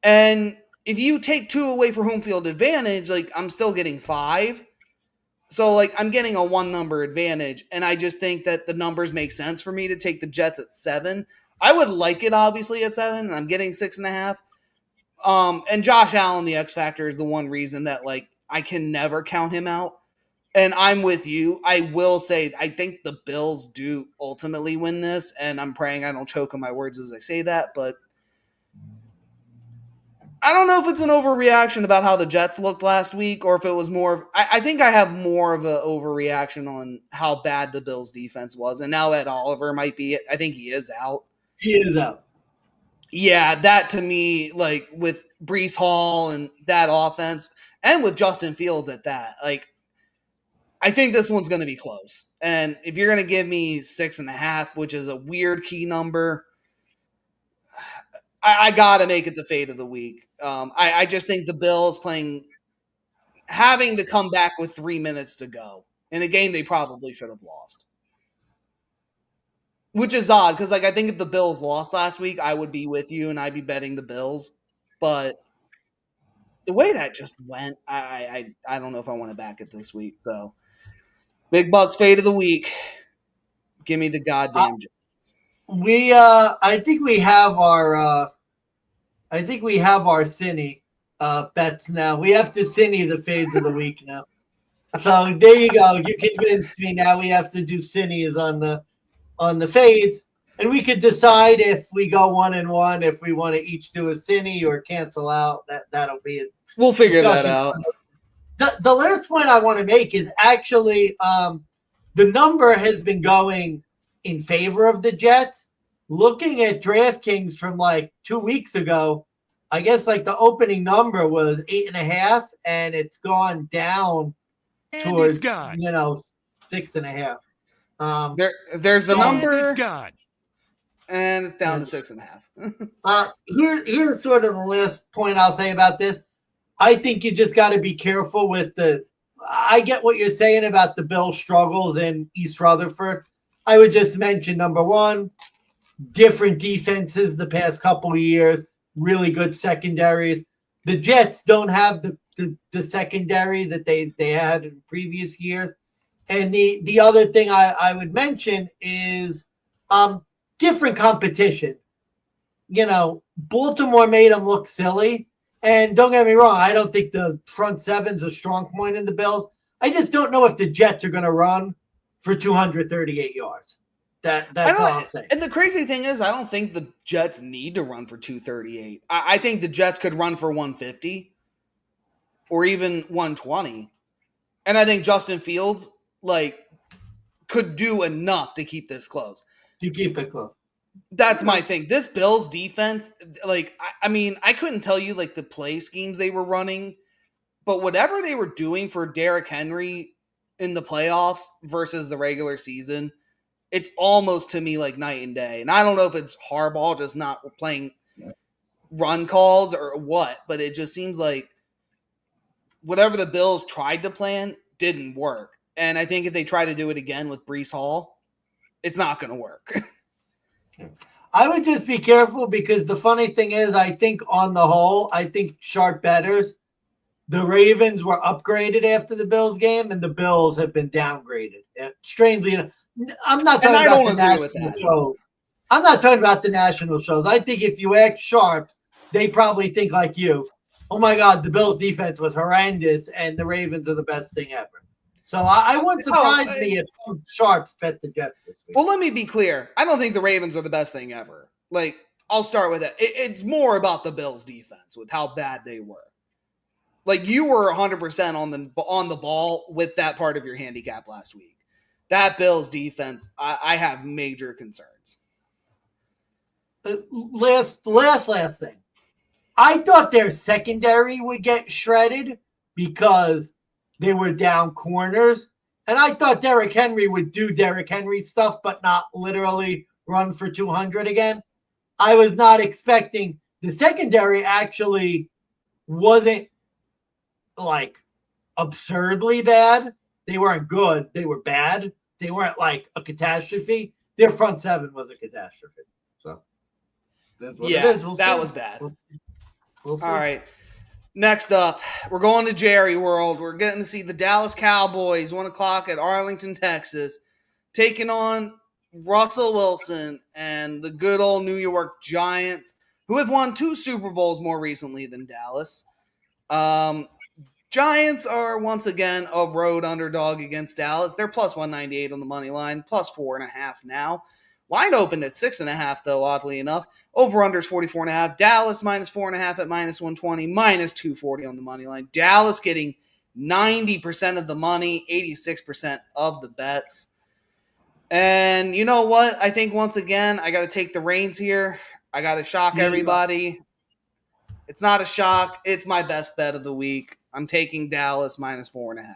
And if you take 2 away for home field advantage, like I'm still getting 5. So like I'm getting a 1 number advantage, and I just think that the numbers make sense for me to take the Jets at 7. I would like it obviously at 7, and I'm getting 6.5. And Josh Allen, the X factor, is the one reason that like I can never count him out. And I'm with you. I will say I think the Bills do ultimately win this, and I'm praying I don't choke on my words as I say that, but I don't know if it's an overreaction about how the Jets looked last week, or if it was more of, I think I have more of an overreaction on how bad the Bills defense was. And now Ed Oliver might be, I think he is out. He is out. Yeah, that to me, like with Brees Hall and that offense, and with Justin Fields at that, like I think this one's going to be close. And if you're going to give me 6.5, which is a weird key number, I got to make it the fade of the week. I just think the Bills having to come back with 3 minutes to go in a game they probably should have lost. Which is odd, because like I think if the Bills lost last week, I would be with you and I'd be betting the Bills. But the way that just went, I don't know if I want to back it this week. So Big Bucks fade of the week. Give me the goddamn Jets. I think we have our Cine bets now. We have to Cine the fades of the week now. So there you go. You convinced me. Now we have to do Cines on the fades, and we could decide if we go 1-1, if we want to each do a Cine or cancel out. That'll be it. We'll figure that out. The last point I want to make is actually the number has been going in favor of the Jets. Looking at DraftKings from like 2 weeks ago, I guess like the opening number was 8.5, and it's gone down towards 6.5. There's the number. It's gone. And it's down to 6.5. Here's sort of the last point I'll say about this. I think you just got to be careful with I get what you're saying about the Bill struggles in East Rutherford. I would just mention, number one, different defenses the past couple of years, really good secondaries. The Jets don't have the secondary that they had in previous years. And the other thing I would mention is different competition. Baltimore made them look sily. And don't get me wrong, I don't think the front seven's a strong point in the Bills. I just don't know if the Jets are going to run for 238 yards. That's all I'll say. And the crazy thing is, I don't think the Jets need to run for 238. I think the Jets could run for 150 or even 120. And I think Justin Fields could do enough to keep this close. To keep it close. That's my thing. This Bills defense, I couldn't tell you the play schemes they were running, but whatever they were doing for Derrick Henry in the playoffs versus the regular season, it's almost to me like night and day. And I don't know if it's Harbaugh just not playing run calls or what, but it just seems like whatever the Bills tried to plan didn't work. And I think if they try to do it again with Brees Hall, it's not going to work. I would just be careful because the funny thing is, I think on the whole, I think sharp betters, the Ravens were upgraded after the Bills game, and the Bills have been downgraded. Strangely enough, I'm not And talking I about don't the agree with national that. shows. I'm not talking about the national shows. I think if you ask sharps, they probably think like you. Oh my God, the Bills defense was horrendous, and the Ravens are the best thing ever. So I wouldn't surprise me if some sharps bet the Jets this week. Well, let me be clear. I don't think the Ravens are the best thing ever. Like, I'll start with it. It's more about the Bills' defense with how bad they were. Like, you were 100% on the ball with that part of your handicap last week. That Bills defense, I have major concerns. Last thing. I thought their secondary would get shredded because they were down corners. And I thought Derrick Henry would do Derrick Henry stuff, but not literally run for 200 again. I was not expecting the secondary actually wasn't like absurdly bad. They weren't good. They were bad. They weren't like a catastrophe. Their front seven was a catastrophe. So that's what it is. That was bad. We'll see. All right. Next up, we're going to Jerry World. We're getting to see the Dallas Cowboys, 1 o'clock at Arlington, Texas, taking on Russell Wilson and the good old New York Giants, who have won 2 Super Bowls more recently than Dallas. Giants are once again a road underdog against Dallas. They're plus 198 on the money line, plus 4.5 now. Line opened at 6.5, though, oddly enough. Over-under is 44.5. Dallas minus 4.5 at minus 120, minus 240 on the money line. Dallas getting 90% of the money, 86% of the bets. And you know what? I think once again, I got to take the reins here. I got to shock everybody. It's not a shock. It's my best bet of the week. I'm taking Dallas minus 4.5.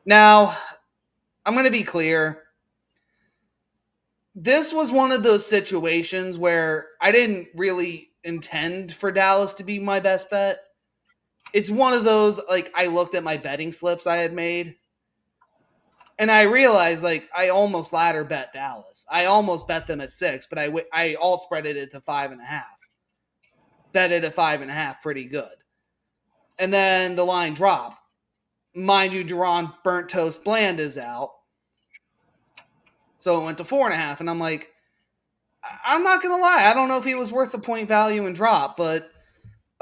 Now, I'm going to be clear. This was one of those situations where I didn't really intend for Dallas to be my best bet. It's one of those, like, I looked at my betting slips I had made, and I realized, like, I almost ladder bet Dallas. I almost bet them at 6, but I alt spreaded it to 5.5. Bet it at 5.5 pretty good. And then the line dropped. Mind you, Duron Burnt Toast Bland is out. So it went to 4.5, and I'm like, I'm not going to lie. I don't know if he was worth the point value and drop, but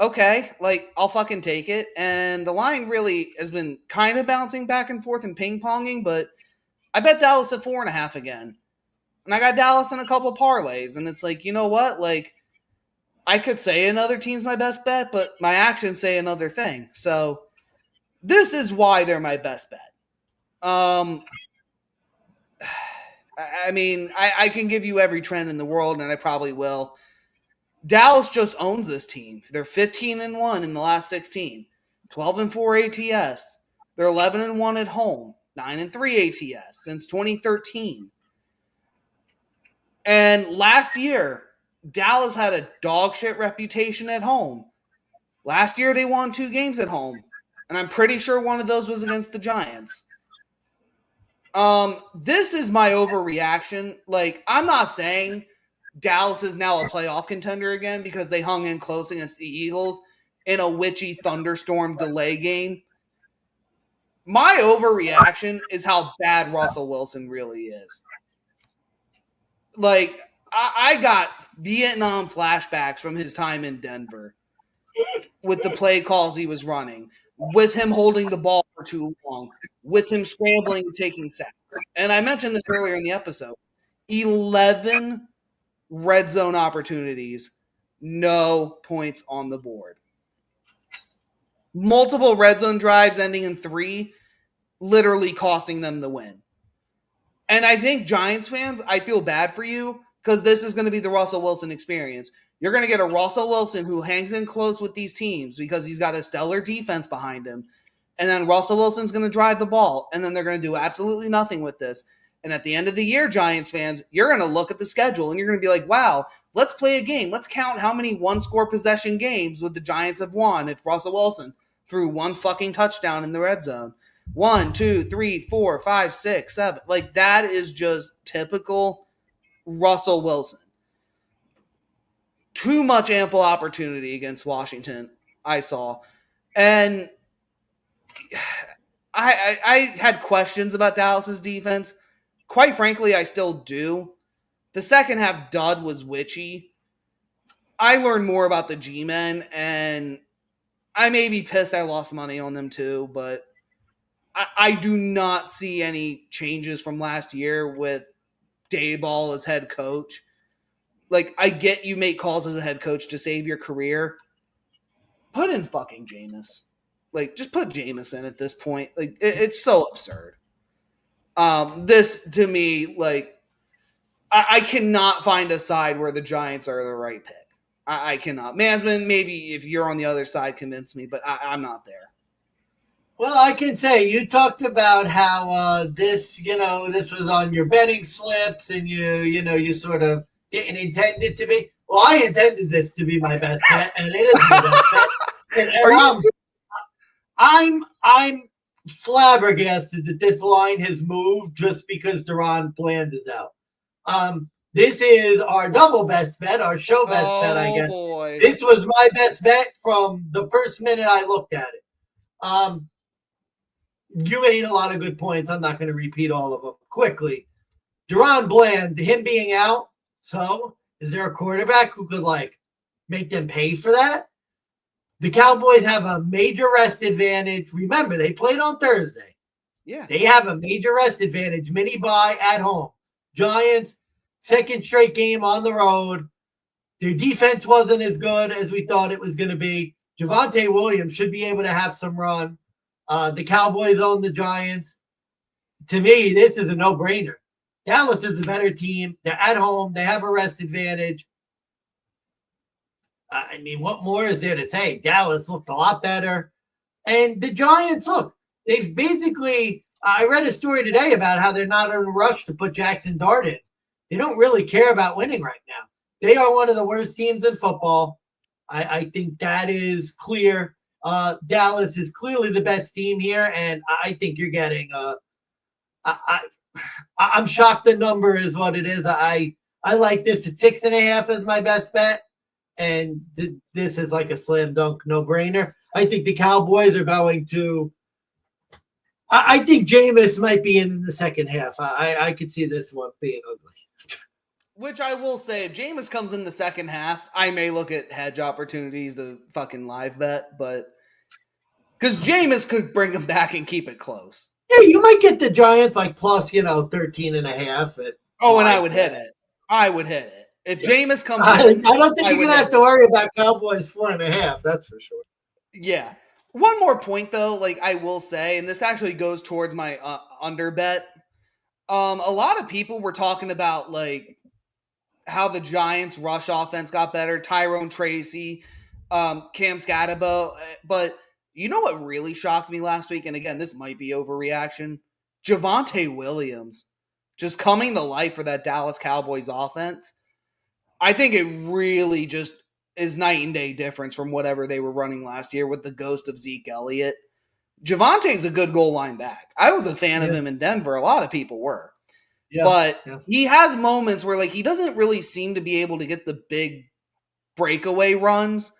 okay, like, I'll fucking take it. And the line really has been kind of bouncing back and forth and ping-ponging, but I bet Dallas at 4.5 again. And I got Dallas in a couple parlays, and it's like, you know what? Like, I could say another team's my best bet, but my actions say another thing. So this is why they're my best bet. I mean, I can give you every trend in the world, and I probably will. Dallas just owns this team. They're 15-1 in the last 16, 12-4 ATS. They're 11-1 at home, 9-3 ATS since 2013. And last year, Dallas had a dog shit reputation at home. Last year, they won 2 games at home, and I'm pretty sure one of those was against the Giants. This is my overreaction. Like, I'm not saying Dallas is now a playoff contender again because they hung in close against the Eagles in a witchy thunderstorm delay game. My overreaction is how bad Russell Wilson really is. Like, I got Vietnam flashbacks from his time in Denver with the play calls he was running, with him holding the ball for too long, with him scrambling and taking sacks. And I mentioned this earlier in the episode. 11 red zone opportunities, no points on the board. Multiple red zone drives ending in 3, literally costing them the win. And I think Giants fans, I feel bad for you because this is going to be the Russell Wilson experience. You're going to get a Russell Wilson who hangs in close with these teams because he's got a stellar defense behind him. And then Russell Wilson's going to drive the ball, and then they're going to do absolutely nothing with this. And at the end of the year, Giants fans, you're going to look at the schedule, and you're going to be like, wow, let's play a game. Let's count how many one-score possession games would the Giants have won if Russell Wilson threw 1 fucking touchdown in the red zone. 1, 2, 3, 4, 5, 6, 7. Like, that is just typical Russell Wilson. too much ample opportunity against Washington, I saw. And I had questions about Dallas's defense. Quite frankly, I still do. The second half dud was witchy. I learned more about the G-men, and I may be pissed I lost money on them too, but I do not see any changes from last year with Dayball as head coach. Like, I get you make calls as a head coach to save your career. Put in fucking Jameis. Like, just put Jameis in at this point. Like, it's so absurd. This, to me, like, I cannot find a side where the Giants are the right pick. I cannot. Mansman, maybe if you're on the other side, convince me, but I'm not there. Well, I can say you talked about how this was on your betting slips, and you sort of didn't intend it to be. Well, I intended this to be my best bet, and it is my best bet. And Are you serious? I'm flabbergasted that this line has moved just because Deron Bland is out. This is our double best bet, our show best bet, I guess. Boy. This was my best bet from the first minute I looked at it. You made a lot of good points. I'm not going to repeat all of them quickly. Deron Bland, him being out. So is there a quarterback who could make them pay for that? The Cowboys have a major rest advantage. Remember, they played on Thursday. Yeah. They have a major rest advantage. Mini bye at home. Giants, second straight game on the road. Their defense wasn't as good as we thought it was going to be. Javonte Williams should be able to have some run. The Cowboys own the Giants. To me, this is a no-brainer. Dallas is the better team. They're at home. They have a rest advantage. I mean, what more is there to say? Dallas looked a lot better. And the Giants, look, they've basically – I read a story today about how they're not in a rush to put Jackson Dart in. They don't really care about winning right now. They are one of the worst teams in football. I think that is clear. Dallas is clearly the best team here, and I think you're getting I'm shocked the number is what it is. I like this at 6.5 as my best bet, and this is like a slam dunk no-brainer. I think the Cowboys are going to I think Jameis might be in the second half. I could see this one being ugly. Which I will say, if Jameis comes in the second half, I may look at hedge opportunities to fucking live bet, but because Jameis could bring him back and keep it close. Yeah, you might get the Giants plus 13.5. And I would hit it. I would hit it. If Jameis comes in, I don't think you're going to have to worry about Cowboys 4.5. That's for sure. Yeah. One more point, though, I will say, and this actually goes towards my under bet. A lot of people were talking about, how the Giants' rush offense got better. Tyrone Tracy, Cam Scatabo. But you know what really shocked me last week? And again, this might be overreaction. Javonte Williams just coming to life for that Dallas Cowboys offense. I think it really just is night and day difference from whatever they were running last year with the ghost of Zeke Elliott. Javonte's a good goal line back. I was a fan of him in Denver. A lot of people were. Yeah, but he has moments where he doesn't really seem to be able to get the big breakaway runs.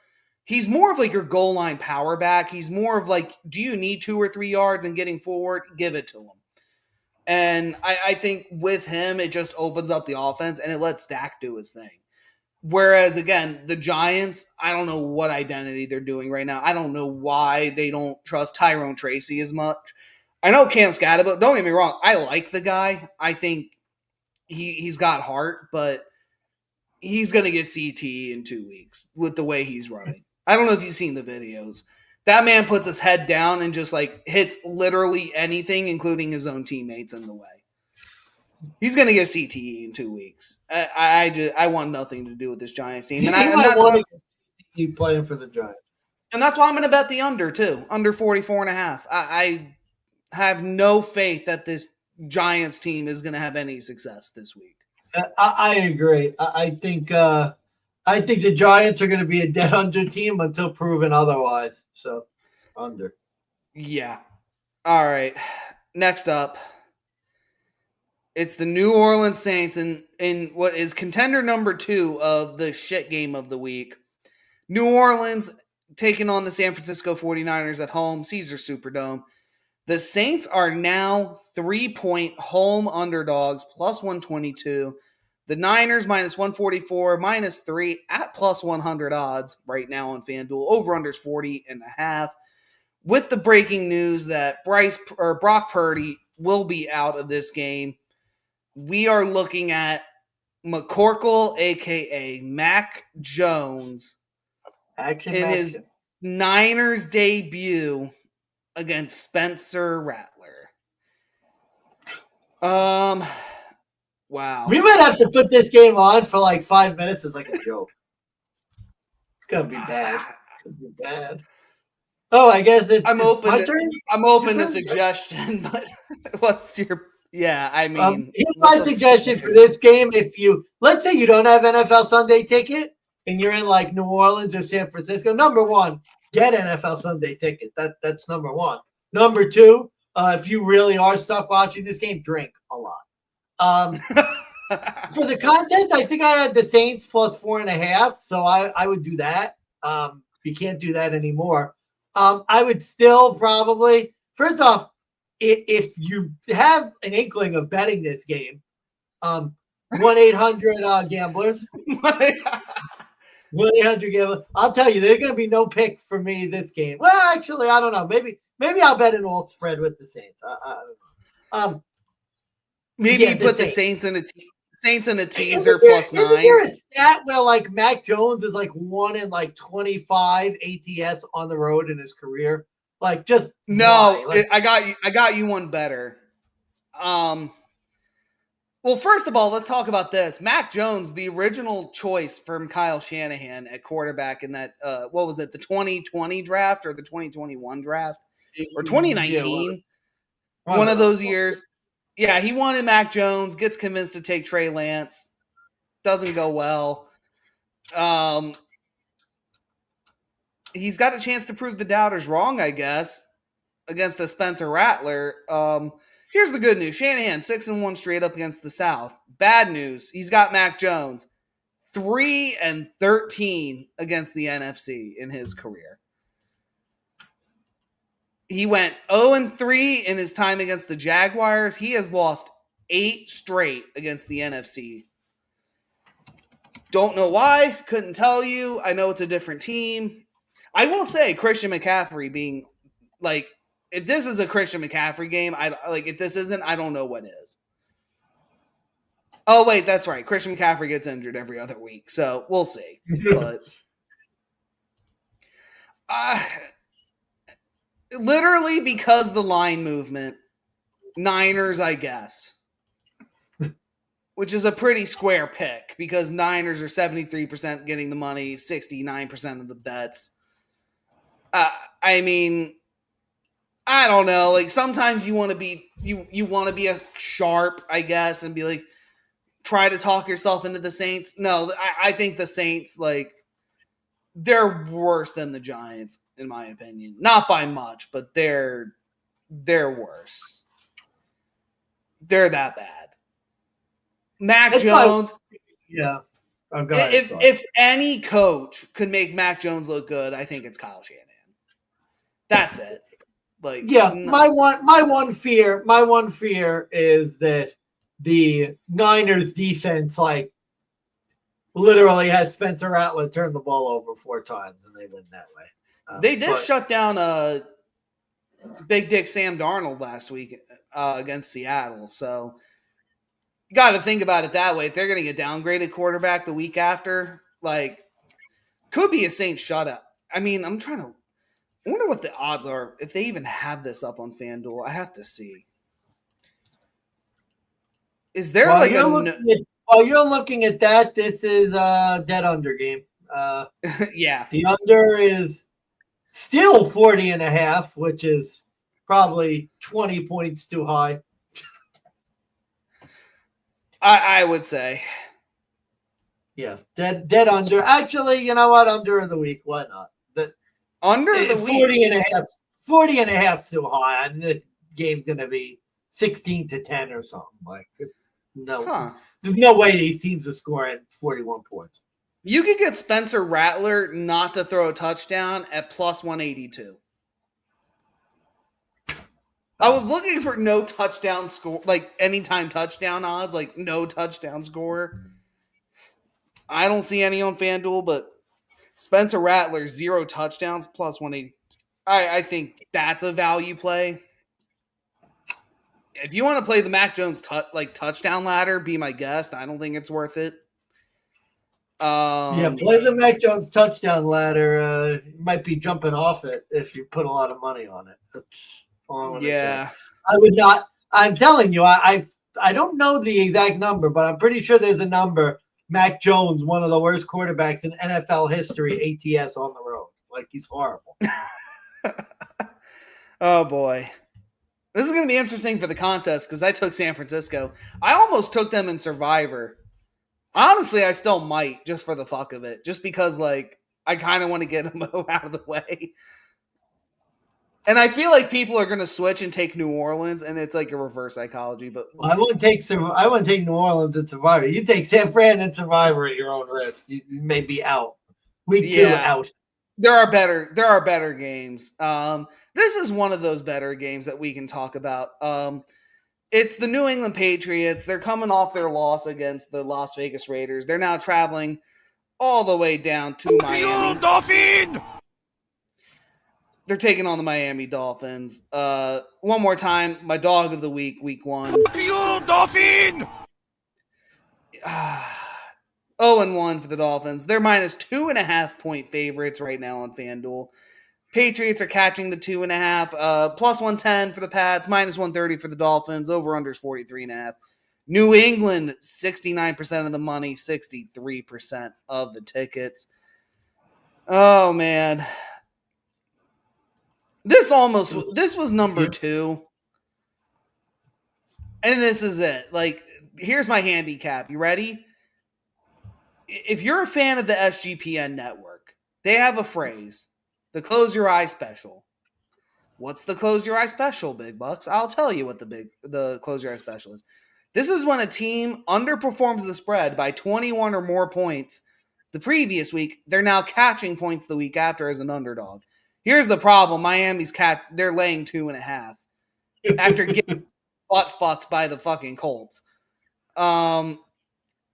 He's more of your goal line power back. He's more of do you need 2 or 3 yards and getting forward? Give it to him. And I think with him, it just opens up the offense and it lets Dak do his thing. Whereas, again, the Giants, I don't know what identity they're doing right now. I don't know why they don't trust Tyrone Tracy as much. I know Cam Scatabo, don't get me wrong, I like the guy. I think he's got heart, but he's going to get CTE in 2 weeks with the way he's running. I don't know if you've seen the videos. That man puts his head down and just hits literally anything, including his own teammates in the way. He's going to get CTE in 2 weeks. I want nothing to do with this Giants team. And that's why he's playing for the Giants. And that's why I'm going to bet the under, too. Under 44.5. I have no faith that this Giants team is going to have any success this week. I agree. I think the Giants are going to be a dead under team until proven otherwise. So, under. Yeah. All right. Next up It's the New Orleans Saints in what is contender number 2 of the shit game of the week. New Orleans taking on the San Francisco 49ers at home, Caesar Superdome. The Saints are now 3-point home underdogs, plus 122. The Niners minus 144, minus 3 at plus 100 odds right now on FanDuel. Over-unders 40.5. With the breaking news that Brock Purdy will be out of this game, we are looking at McCorkle, a.k.a. Mac Jones, in his Niners debut against Spencer Rattler. Wow. We might have to put this game on for like 5 minutes as like a joke. It's gonna be bad. It's gonna be bad. Oh, I guess it's my turn. I'm open to suggestion, but what's your? Yeah, I mean, here's my suggestion for this game. If let's say you don't have NFL Sunday ticket and you're in like New Orleans or San Francisco, number one, get NFL Sunday ticket. That's number one. Number two, if you really are stuck watching this game, drink a lot. For the contest, I think I had the Saints plus 4.5, so I would do that. You can't do that anymore. I would still probably, first off, if you have an inkling of betting this game, 1-800-GAMBLERS. 1-800-GAMBLERS. I'll tell you, there's going to be no pick for me this game. Well, actually, I don't know. Maybe I'll bet an alt spread with the Saints. I don't know. Maybe you put the Saints in a teaser plus 9. Isn't there a stat where like Mac Jones is like 1 in like 25 ATS on the road in his career? Like just no, like, I got you one better. Well, first of all, let's talk about this. Mac Jones, the original choice from Kyle Shanahan at quarterback in that what was it, the 2020 draft or the 2021 draft or 2019? Yeah, one of those years. Yeah, he wanted Mac Jones, gets convinced to take Trey Lance. Doesn't go well. He's got a chance to prove the doubters wrong, I guess, against a Spencer Rattler. Here's the good news. Shanahan, 6-1 straight up against the South. Bad news, he's got Mac Jones, 3-13 against the NFC in his career. He went 0-3 in his time against the Jaguars. He has lost 8 straight against the NFC. Don't know why. Couldn't tell you. I know it's a different team. I will say Christian McCaffrey being like, if this is a Christian McCaffrey game, if this isn't, I don't know what is. Oh, wait, that's right. Christian McCaffrey gets injured every other week, so we'll see. But literally because the line movement, Niners, I guess. Which is a pretty square pick because Niners are 73% getting the money, 69% of the bets. I mean, I don't know. Like sometimes you want to be you want to be a sharp, I guess, and be like try to talk yourself into the Saints. No, I think the Saints, like, they're worse than the Giants in my opinion. Not by much, but they're worse. They're that bad. Mac Jones. Yeah. If any coach could make Mac Jones look good, I think it's Kyle Shanahan. That's it. Like, yeah, my one fear is that the Niners defense like literally has Spencer Rattler turn the ball over 4 times and they win that way. They did shut down Big Dick Sam Darnold last week against Seattle, so you got to think about it that way. If they're going to get downgraded quarterback the week after, like, could be a Saints shutout. I mean, I wonder what the odds are if they even have this up on FanDuel. I have to see. Is there while you're looking at that, this is a dead under game. Yeah. The under is still 40.5, which is probably 20 points too high. I would say. Yeah, dead under. Actually, you know what? Under of the week. Why not? Under the 40 and a half too high. I mean, the game's going to be 16-10 or something. Like, No, Huh. there's no way these teams are scoring 41 points. You could get Spencer Rattler not to throw a touchdown at plus 182. I was looking for no touchdown score, like anytime touchdown odds, like no touchdown score. I don't see any on FanDuel, but Spencer Rattler, 0 touchdowns, plus 180. I think that's a value play. If you want to play the Mac Jones touchdown ladder, be my guest. I don't think it's worth it. Yeah, play the Mac Jones touchdown ladder. You might be jumping off it if you put a lot of money on it. That's all I'm gonna say. I would not. I'm telling you, I don't know the exact number, but I'm pretty sure there's a number. Mac Jones, one of the worst quarterbacks in NFL history, ATS on the road. Like, he's horrible. Oh, boy. This is going to be interesting for the contest because I took San Francisco. I almost took them in Survivor. Honestly, I still might just for the fuck of it. Just because, like, I kind of want to get them out of the way. And I feel like people are going to switch and take New Orleans, and it's like a reverse psychology. But I wouldn't take New Orleans and Survivor. You take San Fran and Survivor at your own risk. You may be out. Week 2 out. There are better games. This is one of those better games that we can talk about. It's the New England Patriots. They're coming off their loss against the Las Vegas Raiders. They're now traveling all the way down to Miami. Dolphin! They're taking on the Miami Dolphins. One more time, my dog of the week, week 1. Dolphin! 0-1 for the Dolphins. They're minus 2.5 point favorites right now on FanDuel. Patriots are catching the 2.5. Plus 110 for the Pats, minus 130 for the Dolphins. Over-under is 43.5. New England, 69% of the money, 63% of the tickets. Oh, man. This was number 2. And this is it. Like, here's my handicap. You ready? If you're a fan of the SGPN network, they have a phrase, the close your eye special. What's the close your eye special, Big Bucks? I'll tell you what the close your eye special is. This is when a team underperforms the spread by 21 or more points the previous week. They're now catching points the week after as an underdog. Here's the problem. Miami's they're laying 2.5 after getting butt fucked by the fucking Colts.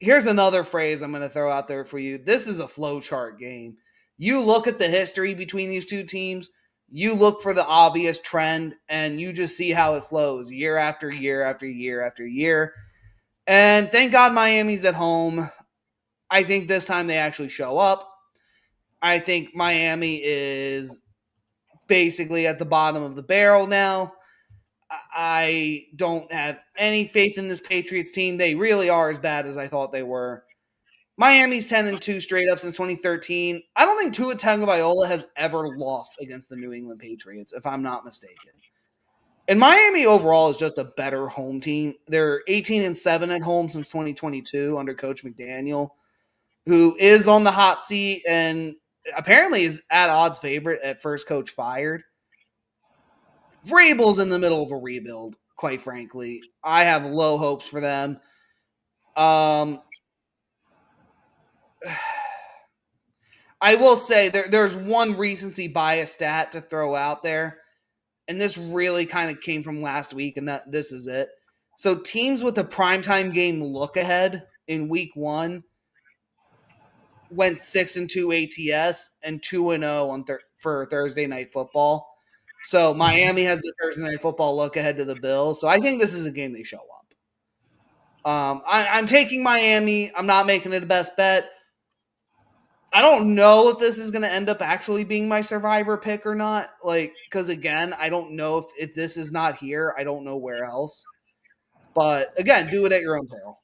Here's another phrase I'm going to throw out there for you. This is a flowchart game. You look at the history between these two teams, you look for the obvious trend, and you just see how it flows year after year after year after year. And thank God Miami's at home. I think this time they actually show up. I think Miami is basically at the bottom of the barrel now. I don't have any faith in this Patriots team. They really are as bad as I thought they were. Miami's 10-2 straight up since 2013. I don't think Tua Tagovailoa has ever lost against the New England Patriots, if I'm not mistaken. And Miami overall is just a better home team. They're 18-7 at home since 2022 under Coach McDaniel, who is on the hot seat and apparently is at odds favorite at first coach fired. Vrabel's in the middle of a rebuild, quite frankly. I have low hopes for them. I will say there's one recency bias stat to throw out there, and this really kind of came from last week, and this is it. So teams with a primetime game look ahead in week 1 went 6-2 ATS and 2-0 for Thursday Night Football. So Miami has the Thursday Night Football look ahead to the Bills. So I think this is a game they show up. I'm taking Miami. I'm not making it a best bet. I don't know if this is going to end up actually being my survivor pick or not. Like, because again, I don't know if this is not here. I don't know where else. But again, do it at your own peril.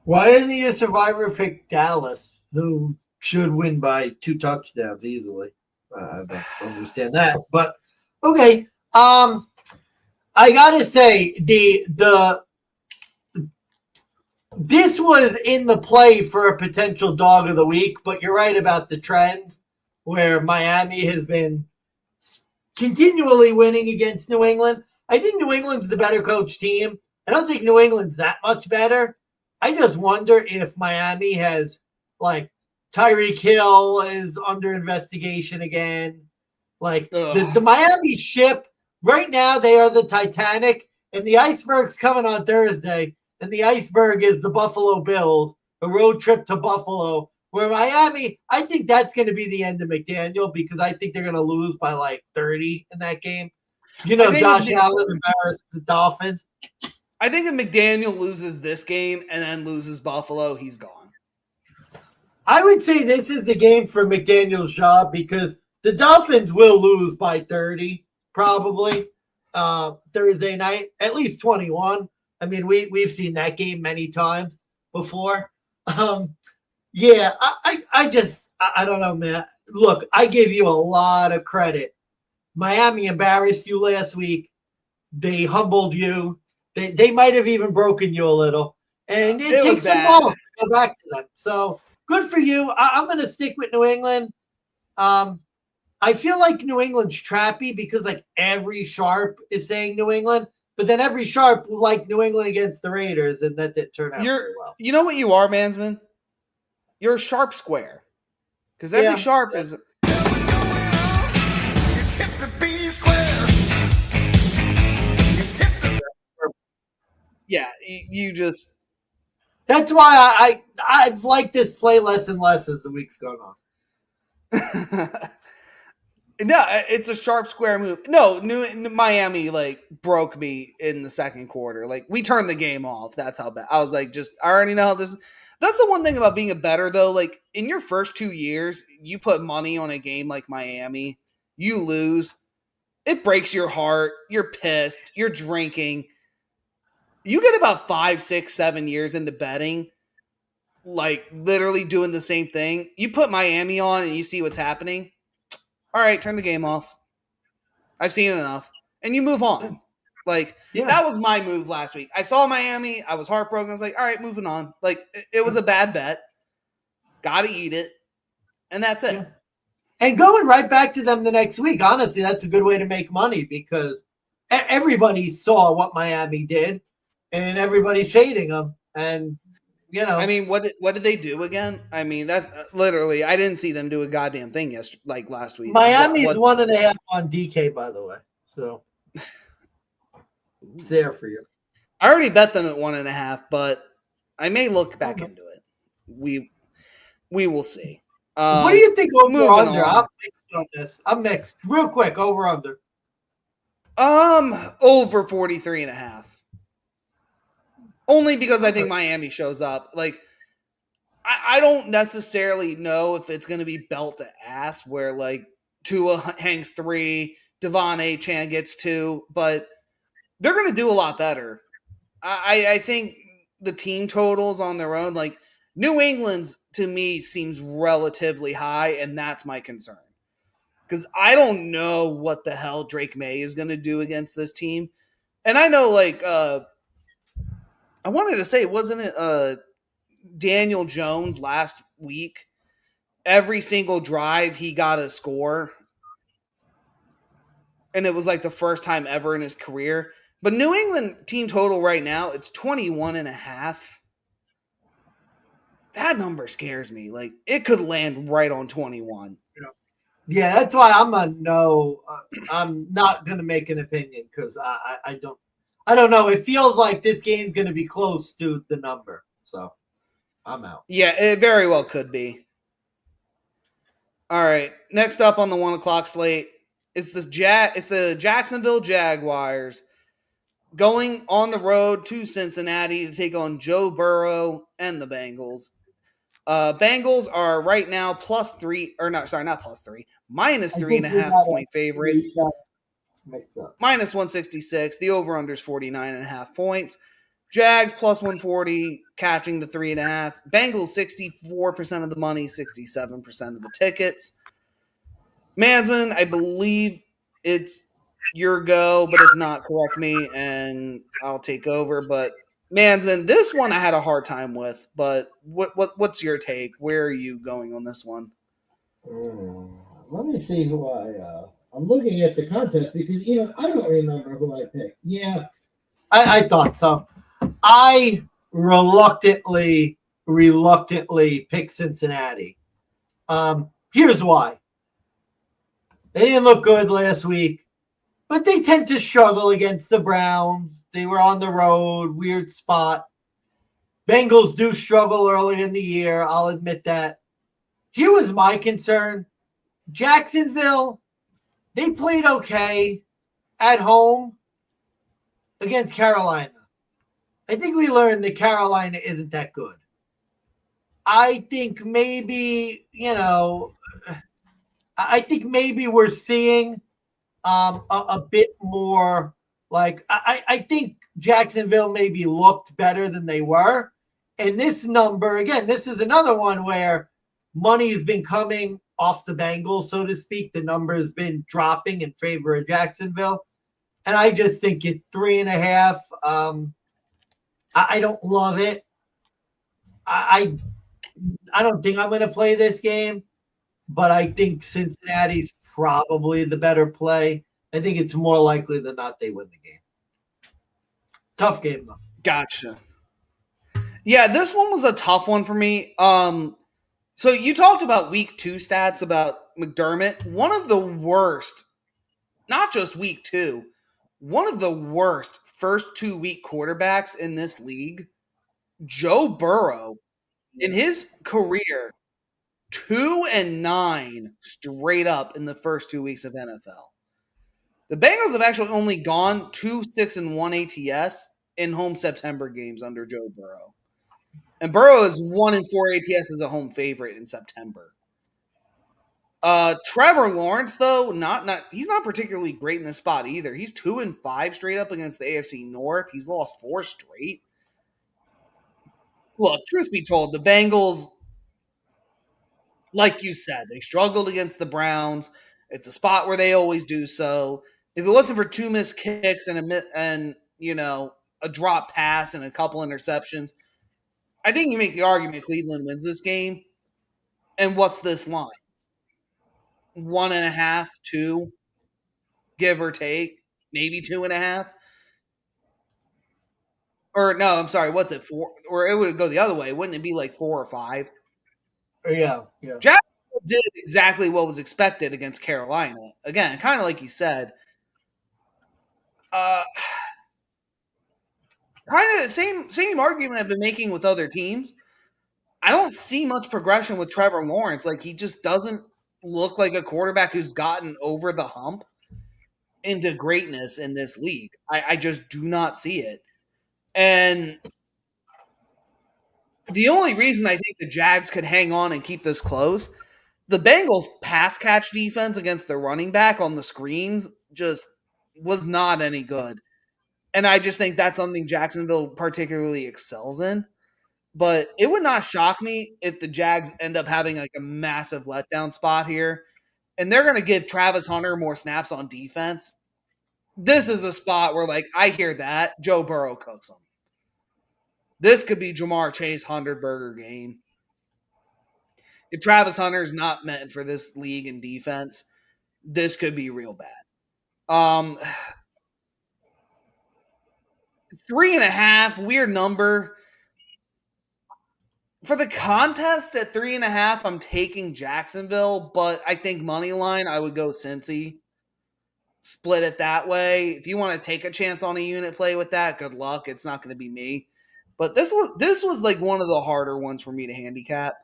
Why isn't your survivor pick Dallas, who should win by 2 touchdowns easily? I don't understand that, but okay. I gotta say this was in the play for a potential dog of the week, but you're right about the trend where Miami has been continually winning against New England. I think New England's the better coach team. I don't think New England's that much better. I just wonder if Miami has, like, Tyreek Hill is under investigation again. Like, the Miami ship, right now, they are the Titanic, and the iceberg's coming on Thursday, and the iceberg is the Buffalo Bills, a road trip to Buffalo, where Miami, I think that's going to be the end of McDaniel because I think they're going to lose by like 30 in that game. You know, Josh Allen embarrassed the Dolphins. I think if McDaniel loses this game and then loses Buffalo, he's gone. I would say this is the game for McDaniel's job because the Dolphins will lose by 30 probably Thursday night, at least 21. I mean, we've seen that game many times before. Yeah, I don't know, man. Look, I gave you a lot of credit. Miami embarrassed you last week. They humbled you. They might have even broken you a little. And it takes some balls to go back to them. So good for you. I'm going to stick with New England. I feel like New England's trappy because like every sharp is saying New England, but then every sharp like New England against the Raiders, and that didn't turn out very well. You know what you are, Mansman? You're a sharp square. Because every sharp is... Yeah, you just... That's why I've liked this play less and less as the week's gone on. No, it's a sharp square move. No, Miami like broke me in the second quarter. Like we turned the game off. That's how bad. I was like, I already know how this. That's the one thing about being a bettor though. Like in your first 2 years, you put money on a game like Miami, you lose. It breaks your heart. You're pissed. You're drinking. You get about 5, 6, 7 years into betting, like literally doing the same thing. You put Miami on and you see what's happening. All right, turn the game off. I've seen enough. And you move on. Like, that was my move last week. I saw Miami. I was heartbroken. I was like, all right, moving on. Like, it was a bad bet. Got to eat it. And that's it. Yeah. And going right back to them the next week, honestly, that's a good way to make money because everybody saw what Miami did, and everybody's hating them. And, you know. I mean, what did they do again? I mean, that's literally, I didn't see them do a goddamn thing last week. Miami's 1.5 on DK, by the way. So, it's there for you. I already bet them at 1.5, but I may look back into it. We will see. What do you think over under? I'm mixed on this. I'm mixed. Real quick, over under. Over 43.5. Only because I think Miami shows up. Like, I don't necessarily know if it's going to be belt to ass where, like, Tua hangs 3, Devon Achane gets 2, but they're going to do a lot better. I think the team totals on their own, like, New England's, to me, seems relatively high, and that's my concern. Because I don't know what the hell Drake May is going to do against this team. And I know, like, I wanted to say, wasn't it Daniel Jones last week? Every single drive, he got a score. And it was like the first time ever in his career. But New England team total right now, it's 21.5. That number scares me. Like, it could land right on 21. Yeah, that's why I'm a no. I'm not going to make an opinion because I don't know. It feels like this game's going to be close to the number. So, I'm out. Yeah, it very well could be. All right. Next up on the 1 o'clock slate is the Jacksonville Jaguars going on the road to Cincinnati to take on Joe Burrow and the Bengals. Bengals are right now -3, or not 3, -3.5 point favorites. -166. The over-under is 49.5 points. Jags +140, catching the 3.5. Bengals 64% of the money, 67% of the tickets. Mansman, I believe it's your go, but if not, correct me and I'll take over. But Mansman, this one I had a hard time with. But what's your take? Where are you going on this one? Let me see who I'm looking at the contest because I don't remember who I picked. Yeah, I thought so. I reluctantly picked Cincinnati. Here's why. They didn't look good last week, but they tend to struggle against the Browns. They were on the road, weird spot. Bengals do struggle early in the year. I'll admit that. Here was my concern. Jacksonville, they played okay at home against Carolina. I think we learned that Carolina isn't that good. I think maybe, I think maybe we're seeing a bit more like I think Jacksonville maybe looked better than they were. And this number, again, this is another one where money has been coming off the Bengals, so to speak. The number has been dropping in favor of Jacksonville. And I just think at 3.5, I don't love it. I don't think I'm going to play this game, but I think Cincinnati's probably the better play. I think it's more likely than not they win the game. Tough game, though. Gotcha. Yeah, this one was a tough one for me. So you talked about week 2 stats about McDermott. One of the worst, not just week 2, one of the worst first 2-week quarterbacks in this league, Joe Burrow, in his career, 2-9 straight up in the first 2 weeks of NFL. The Bengals have actually only gone 2-6-1 ATS in home September games under Joe Burrow. And Burrow is 1-4 ATS as a home favorite in September. Trevor Lawrence, though, he's not particularly great in this spot either. He's 2-5 straight up against the AFC North. He's lost 4 straight. Look, truth be told, the Bengals, like you said, they struggled against the Browns. It's a spot where they always do so. If it wasn't for 2 missed kicks and a drop pass and a couple interceptions, I think you make the argument Cleveland wins this game. And what's this line? 1.5, 2, give or take, maybe 2.5. Or no, I'm sorry, what's it, 4? Or it would go the other way. Wouldn't it be like 4 or 5? Yeah. Jacksonville did exactly what was expected against Carolina. Again, kind of like you said. Kind of the same argument I've been making with other teams. I don't see much progression with Trevor Lawrence. Like, he just doesn't look like a quarterback who's gotten over the hump into greatness in this league. I just do not see it. And the only reason I think the Jags could hang on and keep this close, the Bengals' pass catch defense against the running back on the screens just was not any good. And I just think that's something Jacksonville particularly excels in. But it would not shock me if the Jags end up having like a massive letdown spot here. And they're going to give Travis Hunter more snaps on defense. This is a spot where, like, I hear that. Joe Burrow cooks them. This could be Jamar Chase 100-burger game. If Travis Hunter is not meant for this league in defense, this could be real bad. 3.5, weird number. For the contest at 3.5, I'm taking Jacksonville, but I think money line, I would go Cincy. Split it that way. If you want to take a chance on a unit play with that, good luck. It's not going to be me. But this was like one of the harder ones for me to handicap.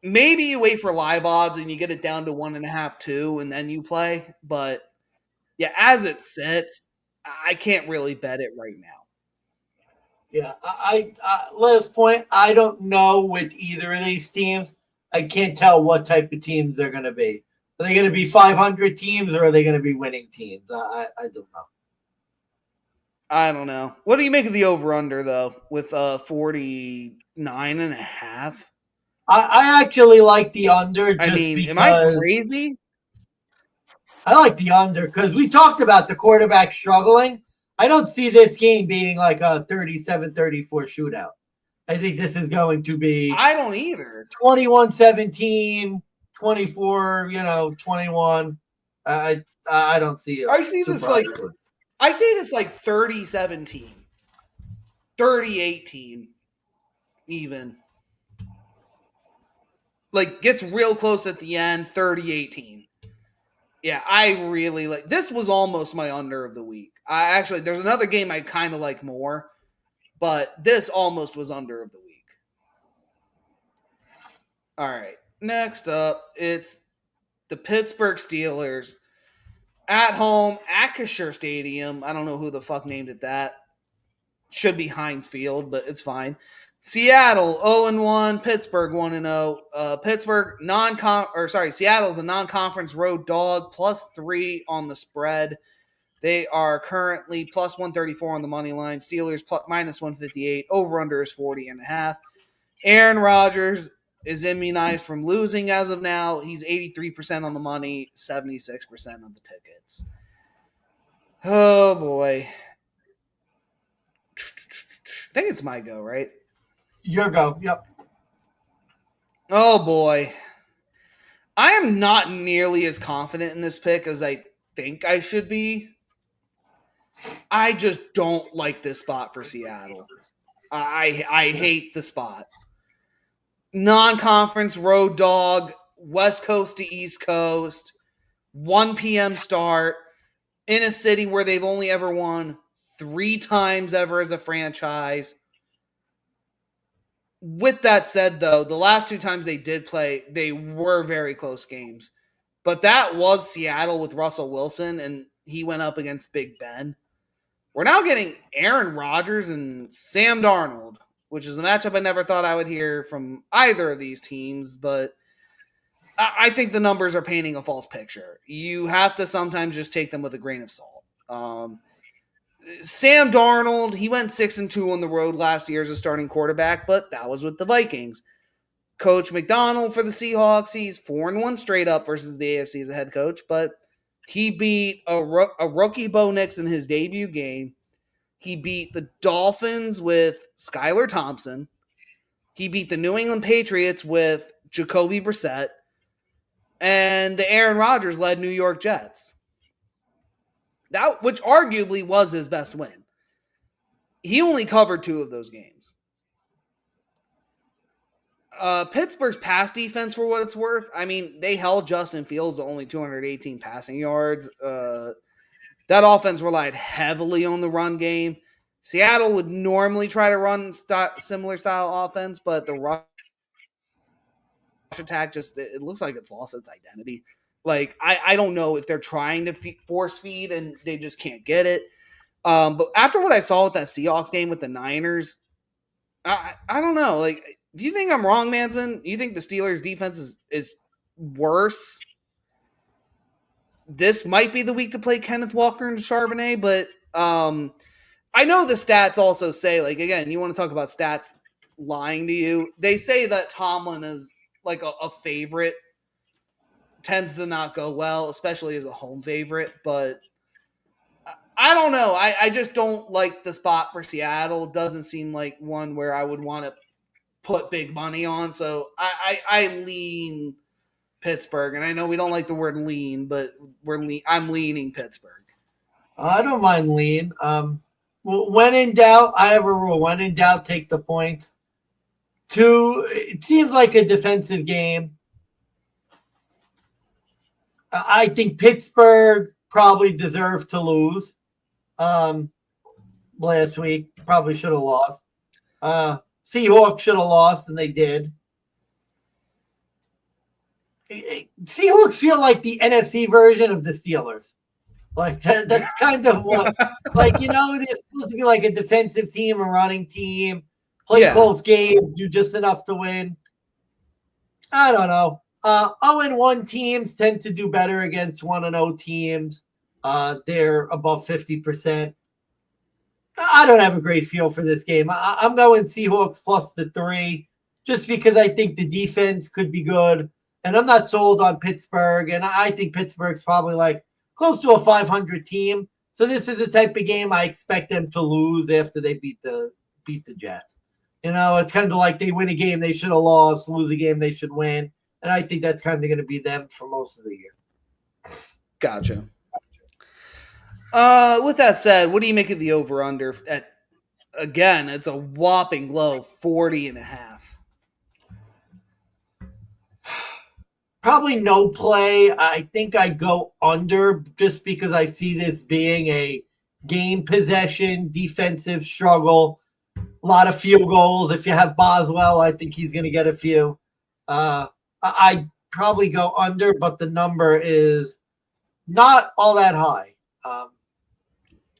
Maybe you wait for live odds and you get it down to 1.5, 2, and then you play. But yeah, as it sits, I can't really bet it right now. Yeah, I last point, I don't know with either of these teams. I can't tell what type of teams they're going to be. Are they going to be 500 teams or are they going to be winning teams? I don't know. I don't know. What do you make of the over-under, though, with 49.5? I actually like the under just because. Am I crazy? I like the under because we talked about the quarterback struggling. I don't see this game being like a 37-34 shootout. I think this is going to be. I don't either. 21-17, 24, 21. I don't see it. I see this like I say this like 30-17, 30-18, even. Like, gets real close at the end, 30-18. Yeah, I really like this. Was almost my under of the week. There's another game I kind of like more, but this almost was under of the week. All right, next up, it's the Pittsburgh Steelers at home, Acrisure Stadium. I don't know who the fuck named it that. Should be Heinz Field, but it's fine. Seattle 0-1, Pittsburgh 1-0. Seattle's a non-conference road dog, +3 on the spread. They are currently plus 134 on the money line. Steelers minus 158. Over under is 40.5. Aaron Rodgers is immunized from losing as of now. He's 83% on the money, 76% on the tickets. Oh boy. I think it's my go, right? Your go. Yep. Oh boy. I am not nearly as confident in this pick as I think I should be. I just don't like this spot for Seattle. I hate the spot. Non-conference road dog, West Coast to East Coast, 1 p.m. start in a city where they've only ever won 3 times ever as a franchise. With that said, though, the last 2 times they did play, they were very close games. But that was Seattle with Russell Wilson, and he went up against Big Ben. We're now getting Aaron Rodgers and Sam Darnold, which is a matchup I never thought I would hear from either of these teams, but I think the numbers are painting a false picture. You have to sometimes just take them with a grain of salt. Sam Darnold, he went 6-2 on the road last year as a starting quarterback, but that was with the Vikings. Coach McDonald for the Seahawks, he's 4-1 straight up versus the AFC as a head coach, but he beat a rookie Bo Nix in his debut game. He beat the Dolphins with Skylar Thompson. He beat the New England Patriots with Jacoby Brissett. And the Aaron Rodgers-led New York Jets. That, which arguably was his best win. He only covered 2 of those games. Pittsburgh's pass defense, for what it's worth, I mean, they held Justin Fields to only 218 passing yards. That offense relied heavily on the run game. Seattle would normally try to run similar style offense, but the rush attack just, it looks like it's lost its identity. Like, I don't know if they're trying to force feed and they just can't get it. But after what I saw with that Seahawks game with the Niners, I don't know. Like, do you think I'm wrong, Mansman? You think the Steelers' defense is worse? This might be the week to play Kenneth Walker and Charbonnet, but I know the stats also say, like, again, you want to talk about stats lying to you. They say that Tomlin is like a favorite, tends to not go well, especially as a home favorite, but I don't know. I just don't like the spot for Seattle. Doesn't seem like one where I would want to put big money on. So I lean Pittsburgh. And I know we don't like the word lean, but I'm leaning Pittsburgh. I don't mind lean. When in doubt, I have a rule. When in doubt, take the point. 2, it seems like a defensive game. I think Pittsburgh probably deserved to lose last week. Probably should have lost. Seahawks should have lost, and they did. Seahawks feel like the NFC version of the Steelers. Like, that's kind of what, like, you know, they're supposed to be like a defensive team, a running team, play close games, do just enough to win. I don't know. 0-1 teams tend to do better against 1-0 teams. They're above 50%. I don't have a great feel for this game. I'm going Seahawks plus the 3 just because I think the defense could be good. And I'm not sold on Pittsburgh. And I think Pittsburgh's probably like close to a 500 team. So this is the type of game I expect them to lose after they beat the Jets. You know, it's kind of like they win a game they should have lost, lose a game they should win. And I think that's kind of going to be them for most of the year. Gotcha. With that said, what do you make of the over-under at, again, it's a whopping low 40.5. Probably no play. I think I go under just because I see this being a game possession, defensive struggle, a lot of field goals. If you have Boswell, I think he's going to get a few. I probably go under, but the number is not all that high.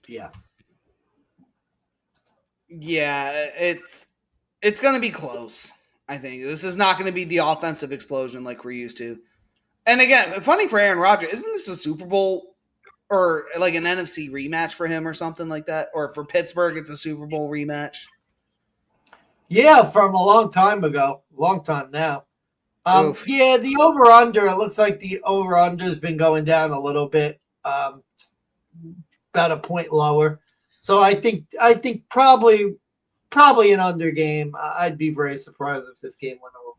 Yeah. Yeah, it's going to be close. I think this is not going to be the offensive explosion like we're used to. And again, funny for Aaron Rodgers, isn't this a Super Bowl or like an NFC rematch for him or something like that? Or for Pittsburgh, it's a Super Bowl rematch? Yeah, from a long time ago. Long time now. Oof. Yeah, the over-under, it looks like the over-under has been going down a little bit, about a point lower. So I think probably an under game. I'd be very surprised if this game went over.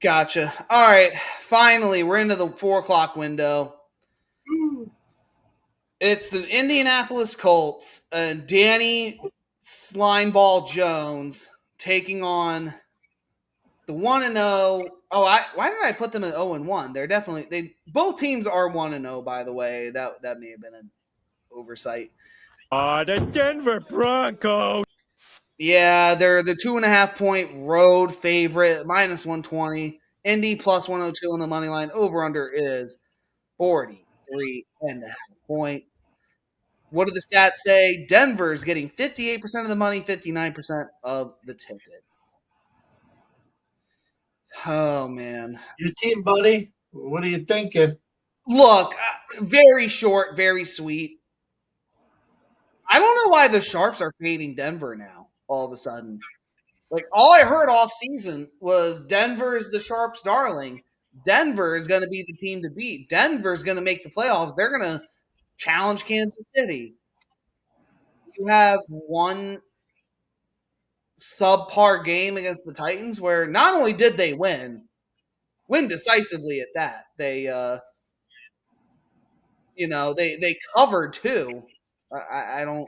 Gotcha. All right. Finally, we're into the 4:00 window. It's the Indianapolis Colts and Danny Slimeball Jones taking on the 1-0. Why did I put them at 0-1? They're definitely both teams are 1-0, by the way. That may have been an oversight. The Denver Broncos. Yeah, they're the 2.5-point road favorite, -120. Indy +102 on the money line. Over under is 43.5 points. What do the stats say? Denver's getting 58% of the money, 59% of the ticket. Oh, man. Your team, buddy, what are you thinking? Look, very short, very sweet. I don't know why the Sharps are fading Denver now, all of a sudden. Like, all I heard off season was Denver is the Sharps' darling. Denver is going to be the team to beat. Denver is going to make the playoffs. They're going to challenge Kansas City. You have one subpar game against the Titans where not only did they win decisively at that, they they covered too. I don't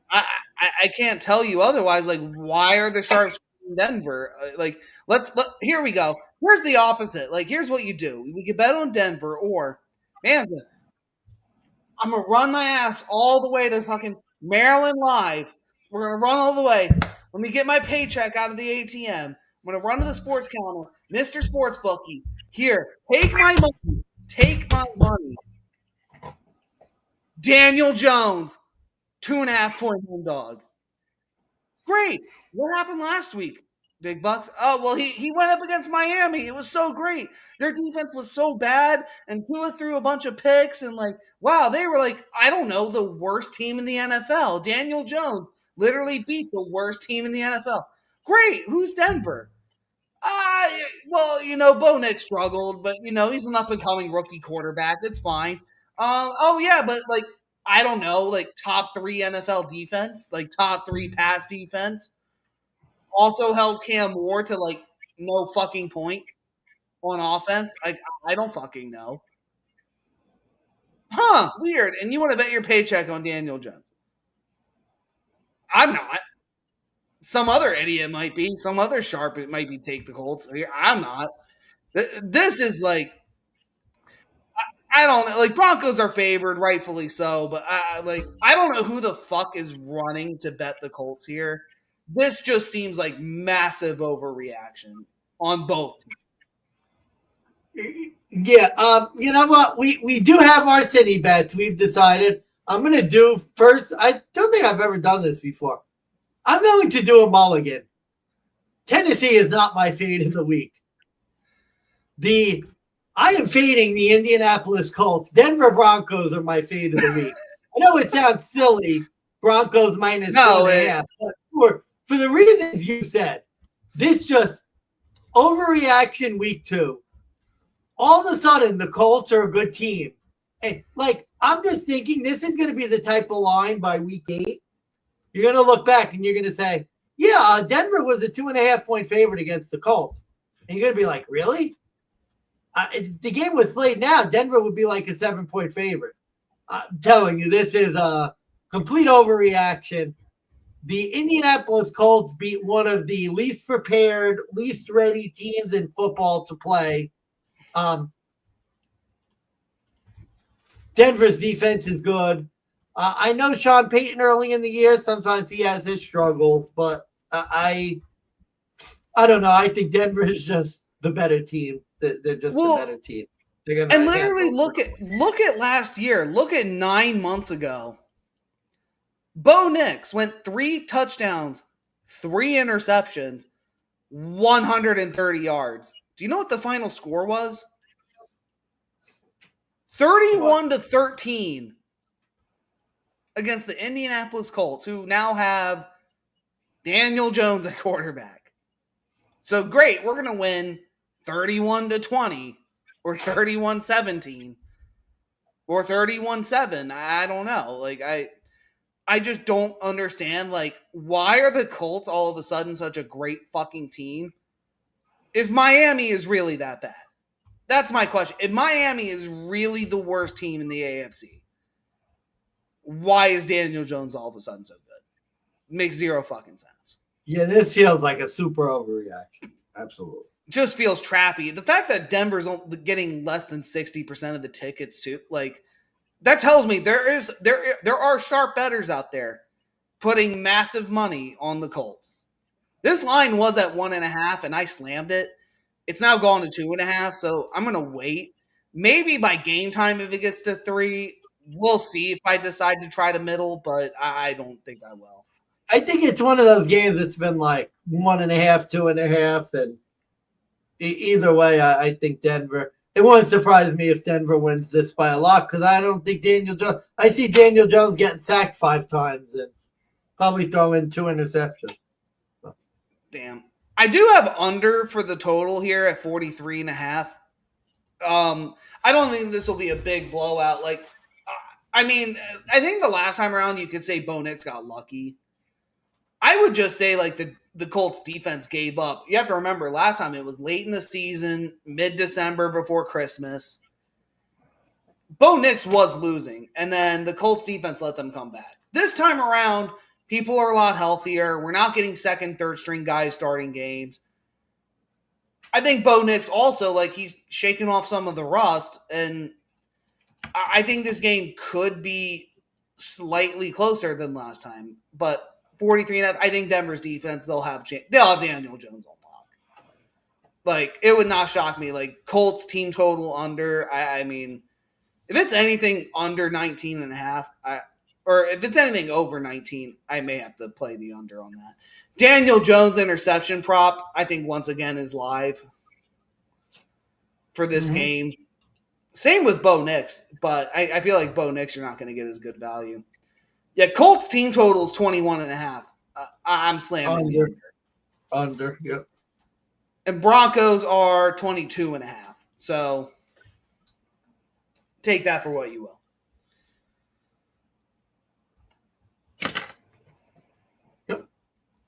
I can't tell you otherwise. Like, why are the Sharps in Denver? Here we go. Here's the opposite. Like, here's what you do. We can bet on Denver, or man, I'm gonna run my ass all the way to fucking Maryland Live. We're gonna run all the way. Let me get my paycheck out of the ATM. I'm gonna run to the sports counter, Mr. Sportsbookie. Here, take my money. Take my money. Daniel Jones, 2.5-point home dog. Great. What happened last week? Big Bucks. Oh, well, he went up against Miami. It was so great. Their defense was so bad, and Tua threw a bunch of picks, and wow, they were I don't know, the worst team in the NFL. Daniel Jones literally beat the worst team in the NFL. Great. Who's Denver? Well, Bo Nix struggled, but he's an up-and-coming rookie quarterback. It's fine. But I don't know, top 3 NFL defense, top 3 pass defense. Also held Cam Moore to no fucking point on offense. I don't fucking know. Huh, weird. And you want to bet your paycheck on Daniel Jones? I'm not. Some other idiot might be. Some other sharp it might be take the Colts. I'm not. This is I don't know. Broncos are favored, rightfully so, but I don't know who the fuck is running to bet the Colts here. This just seems like massive overreaction on both teams. Yeah, you know what? We do have our city bets. We've decided. I'm going to do first. I don't think I've ever done this before. I'm going to do a mulligan. Tennessee is not my fade of the week. I am fading the Indianapolis Colts. Denver Broncos are my fade of the week. I know it sounds silly. Broncos -1.5. But for the reasons you said, this just overreaction week 2. All of a sudden, the Colts are a good team. And I'm just thinking this is going to be the type of line by week 8. You're going to look back and you're going to say, yeah, Denver was a 2.5-point favorite against the Colts. And you're going to be like, really? If the game was played now, Denver would be like a 7-point favorite. I'm telling you, this is a complete overreaction. The Indianapolis Colts beat one of the least prepared, least ready teams in football to play. Denver's defense is good. I know Sean Payton early in the year, sometimes he has his struggles, but I don't know. I think Denver is just the better team. They're just the better team. They're gonna and literally look at last year. Look at 9 months ago. Bo Nix went 3 touchdowns, 3 interceptions, 130 yards. Do you know what the final score was? 31-13 against the Indianapolis Colts, who now have Daniel Jones at quarterback. So great, we're going to win 31-20 or 31-17 or 31-7. I don't know. Like I just don't understand, like, why are the Colts all of a sudden such a great fucking team if Miami is really that bad? That's my question. If Miami is really the worst team in the AFC, why is Daniel Jones all of a sudden so good? Makes zero fucking sense. Yeah, this feels like a super overreaction. Absolutely. Just feels trappy. The fact that Denver's getting less than 60% of the tickets too, like, that tells me there are sharp bettors out there putting massive money on the Colts. This line was at 1.5 and I slammed it. It's now gone to 2.5, so I'm gonna wait. Maybe by game time, if it gets to 3, we'll see if I decide to try to middle, but I don't think I will. I think it's one of those games that's been like 1.5, 2.5, and either way, I think Denver. It won't surprise me if Denver wins this by a lot because I don't think Daniel Jones. I see Daniel Jones getting sacked 5 times and probably throw in 2 interceptions. Damn. I do have under for the total here at 43.5. I don't think this will be a big blowout. Like, I mean, I think the last time around you could say Bo Nix got lucky. I would just say, like, the Colts defense gave up. You have to remember, last time it was late in the season, mid-December before Christmas. Bo Nix was losing, and then the Colts defense let them come back. This time around, people are a lot healthier. We're not getting second, third string guys starting games. I think Bo Nix also, like, he's shaking off some of the rust, and I think this game could be slightly closer than last time. But 43.5, I think Denver's defense, they'll have Daniel Jones on lock. Like, it would not shock me. Like, Colts team total under, I mean, if it's anything under 19.5, or if it's anything over 19, I may have to play the under on that. Daniel Jones interception prop, I think once again is live for this game. Same with Bo Nix, but I feel like Bo Nix, you're not going to get as good value. Yeah, Colts team total is 21.5. I'm slamming under, yep. And Broncos are 22.5. So take that for what you will.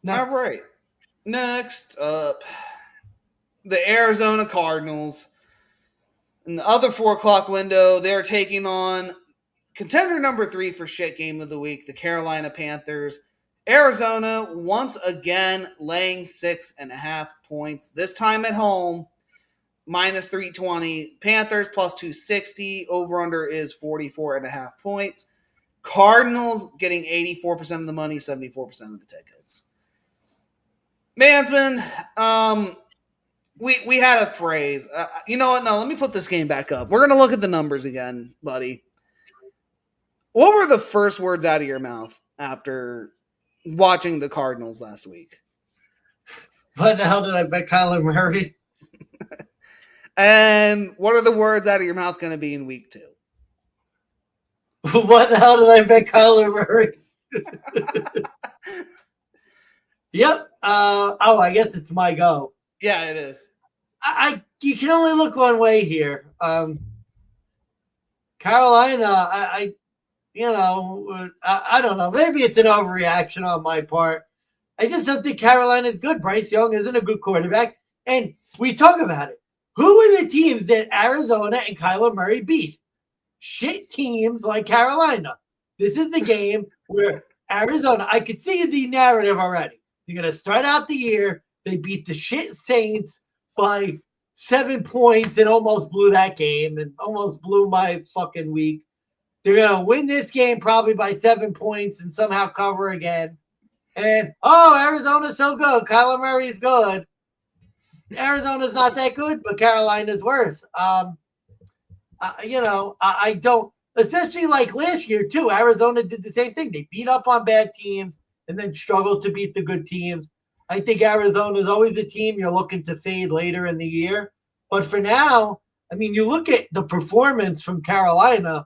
Next. All right. Next up, the Arizona Cardinals. In the other 4 o'clock window, they're taking on contender number 3 for shit game of the week, the Carolina Panthers. Arizona, once again, laying 6.5 points. This time at home, minus 320. Panthers plus 260. Over-under is 44.5 points. Cardinals getting 84% of the money, 74% of the tickets. Mansman, we had a phrase. You know what? No, let me put this game back up. We're going to look at the numbers again, buddy. What were the first words out of your mouth after watching the Cardinals last week? What the hell did I bet Kyler Murray? And what are the words out of your mouth going to be in week 2? What the hell did I bet Kyler Murray? Yep. I guess it's my go. Yeah, it is. You can only look one way here. Carolina, I don't know. Maybe it's an overreaction on my part. I just don't think Carolina's good. Bryce Young isn't a good quarterback. And we talk about it. Who are the teams that Arizona and Kyler Murray beat? Shit teams like Carolina. This is the game where Arizona, I could see the narrative already. They're going to start out the year. They beat the shit Saints by 7 points and almost blew that game and almost blew my fucking week. They're going to win this game probably by 7 points and somehow cover again. And, Arizona's so good. Kyler Murray's good. Arizona's not that good, but Carolina's worse. I don't, especially like last year too. Arizona did the same thing. They beat up on bad teams and then struggled to beat the good teams. I think Arizona is always a team you're looking to fade later in the year. But for now, I mean, you look at the performance from Carolina,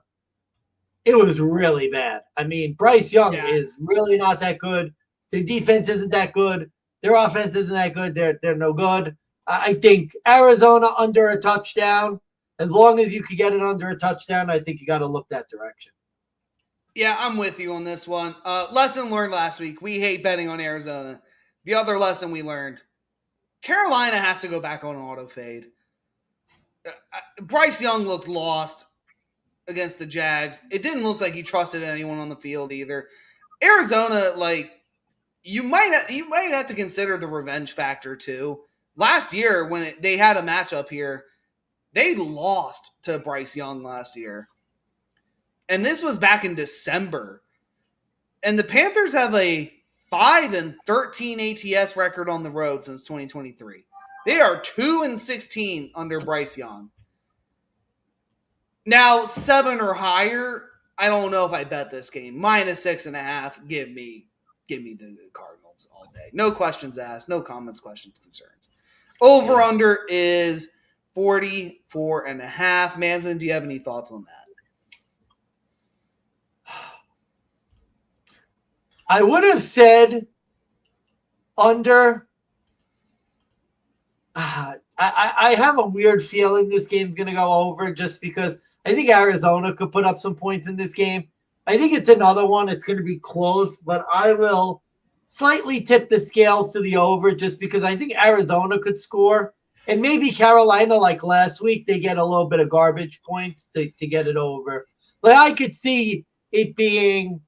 it was really bad. I mean, Bryce Young is really not that good. Their defense isn't that good. Their offense isn't that good. They're no good. I think Arizona under a touchdown. As long as you could get it under a touchdown, I think you got to look that direction. Yeah, I'm with you on this one. Lesson learned last week. We hate betting on Arizona. The other lesson we learned, Carolina has to go back on auto fade. Bryce Young looked lost against the Jags. It didn't look like he trusted anyone on the field either. Arizona, like, you might have to consider the revenge factor too. Last year, when they had a matchup here, they lost to Bryce Young last year. And this was back in December. And the Panthers have a 5-13 ATS record on the road since 2023. They are 2-16 under Bryce Young. Now, 7 or higher, I don't know if I bet this game. -6.5, give me the Cardinals all day. No questions asked, no comments, questions, concerns. Over-under is 44.5. Mansman, do you have any thoughts on that? I would have said under. I have a weird feeling this game's going to go over just because I think Arizona could put up some points in this game. I think it's another one. It's going to be close, but I will slightly tip the scales to the over just because I think Arizona could score. And maybe Carolina, like last week, they get a little bit of garbage points to get it over. Like I could see it being,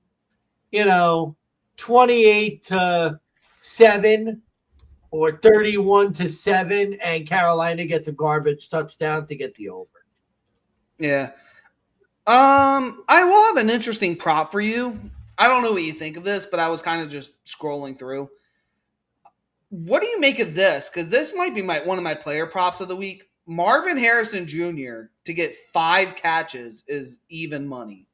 28-7 or 31-7, and Carolina gets a garbage touchdown to get the over. Yeah. I will have an interesting prop for you. I don't know what you think of this, but I was kind of just scrolling through. What do you make of this? Because this might be one of my player props of the week. Marvin Harrison Jr. to get 5 catches is even money.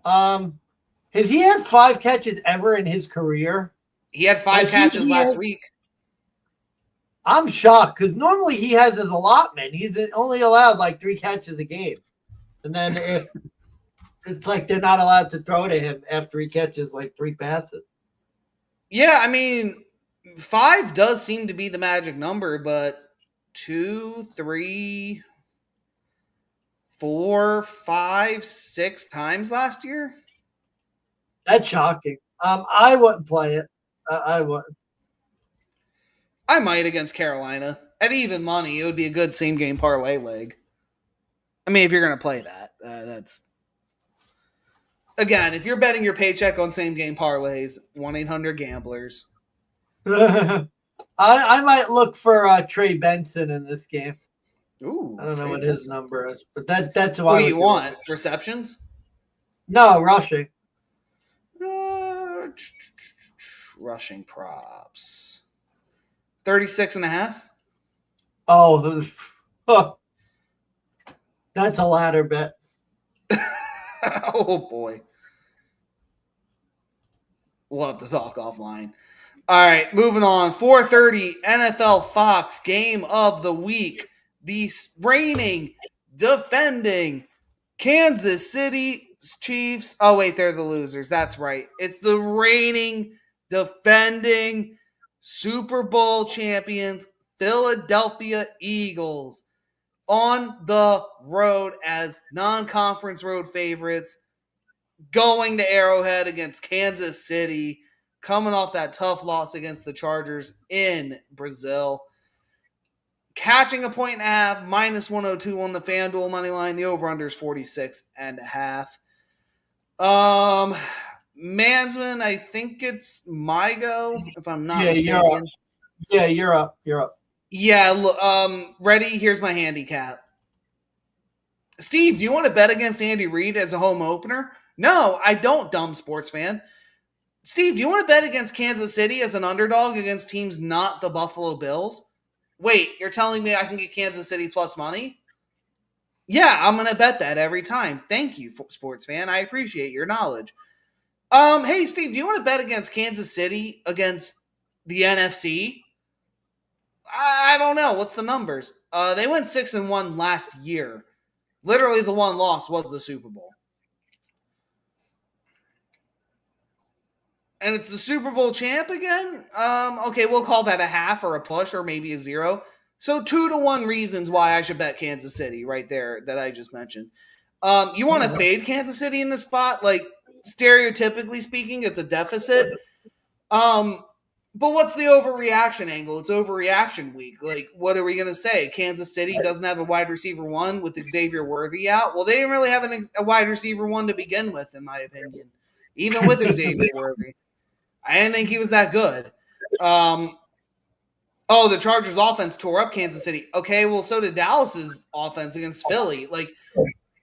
Has he had 5 catches ever in his career? He had 5 catches last week. I'm shocked because normally he has his allotment. He's only allowed like 3 catches a game. And then if it's like they're not allowed to throw to him after he catches like 3 passes. Yeah, I mean, 5 does seem to be the magic number, but 2, 3, 4, 5, 6 times last year? That's shocking. I wouldn't play it. I wouldn't. I might against Carolina. At even money, it would be a good same game parlay leg. I mean, if you're going to play that, that's... Again, if you're betting your paycheck on same game parlays, 1-800-GAMBLERS. I might look for Trey Benson in this game. Ooh, I don't know what his number is, but that's who what I do you want? Receptions? No, rushing. Rushing props. 36.5. Oh, that's a ladder bet. Oh boy. We'll have to talk offline. All right, moving on. 4:30 NFL Fox game of the week. The reigning, defending Kansas City Chiefs. Oh wait, they're the losers. That's right. It's the reigning, defending Super Bowl champions, Philadelphia Eagles, on the road as non-conference road favorites, going to Arrowhead against Kansas City, coming off that tough loss against the Chargers in Brazil. catching a point and a half, minus 102 on the FanDuel money line. The over-under is 46.5. Mansman, I think it's my go, if I'm not mistaken. You're up. You're up. Yeah, look, ready? Here's my handicap. Steve, do you want to bet against Andy Reid as a home opener? No, I don't, dumb sports fan. Steve, do you want to bet against Kansas City as an underdog against teams not the Buffalo Bills? Wait, you're telling me I can get Kansas City plus money? Yeah, I'm going to bet that every time. Thank you, sports fan. I appreciate your knowledge. Hey, Steve, do you want to bet against Kansas City against the NFC? I don't know. What's the numbers? They went 6-1 last year. Literally, the one loss was the Super Bowl. And it's the Super Bowl champ again? Okay, we'll call that a half or a push or maybe a 0. So 2-1 reasons why I should bet Kansas City right there that I just mentioned. You want to fade Kansas City in this spot? Like, stereotypically speaking, it's a deficit. But what's the overreaction angle? It's overreaction week. Like, what are we going to say? Kansas City doesn't have a wide receiver 1 with Xavier Worthy out? Well, they didn't really have a wide receiver 1 to begin with, in my opinion. Even with Xavier Worthy. I didn't think he was that good. The Chargers offense tore up Kansas City. Okay, well, so did Dallas's offense against Philly. Like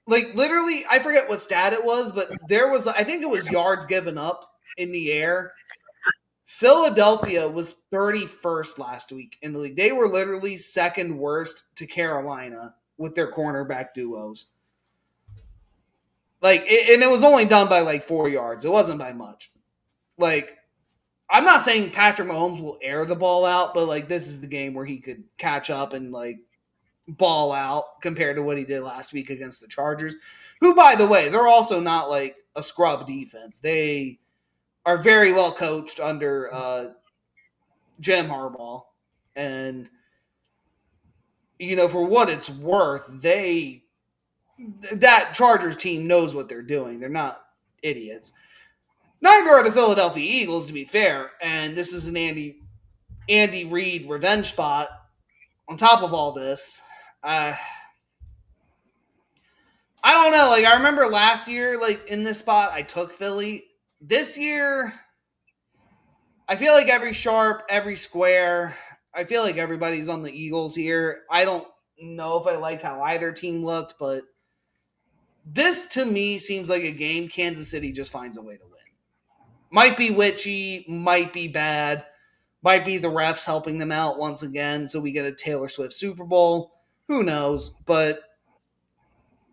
literally, I forget what stat it was, but there was, I think it was yards given up in the air. Philadelphia was 31st last week in the league. They were literally second worst to Carolina with their cornerback duos. And it was only done by 4 yards. It wasn't by much. I'm not saying Patrick Mahomes will air the ball out, but this is the game where he could catch up and ball out compared to what he did last week against the Chargers, who, by the way, they're also not a scrub defense. They are very well coached under Jim Harbaugh. And, for what it's worth, that Chargers team knows what they're doing. They're not idiots. Neither are the Philadelphia Eagles, to be fair, and this is an Andy Reid revenge spot. On top of all this, I don't know. I remember last year, in this spot, I took Philly. This year, I feel like every sharp, every square, I feel like everybody's on the Eagles here. I don't know if I liked how either team looked, but this, to me, seems like a game Kansas City just finds a way to win. Might be witchy, might be bad, might be the refs helping them out once again, so we get a Taylor Swift Super Bowl. Who knows? But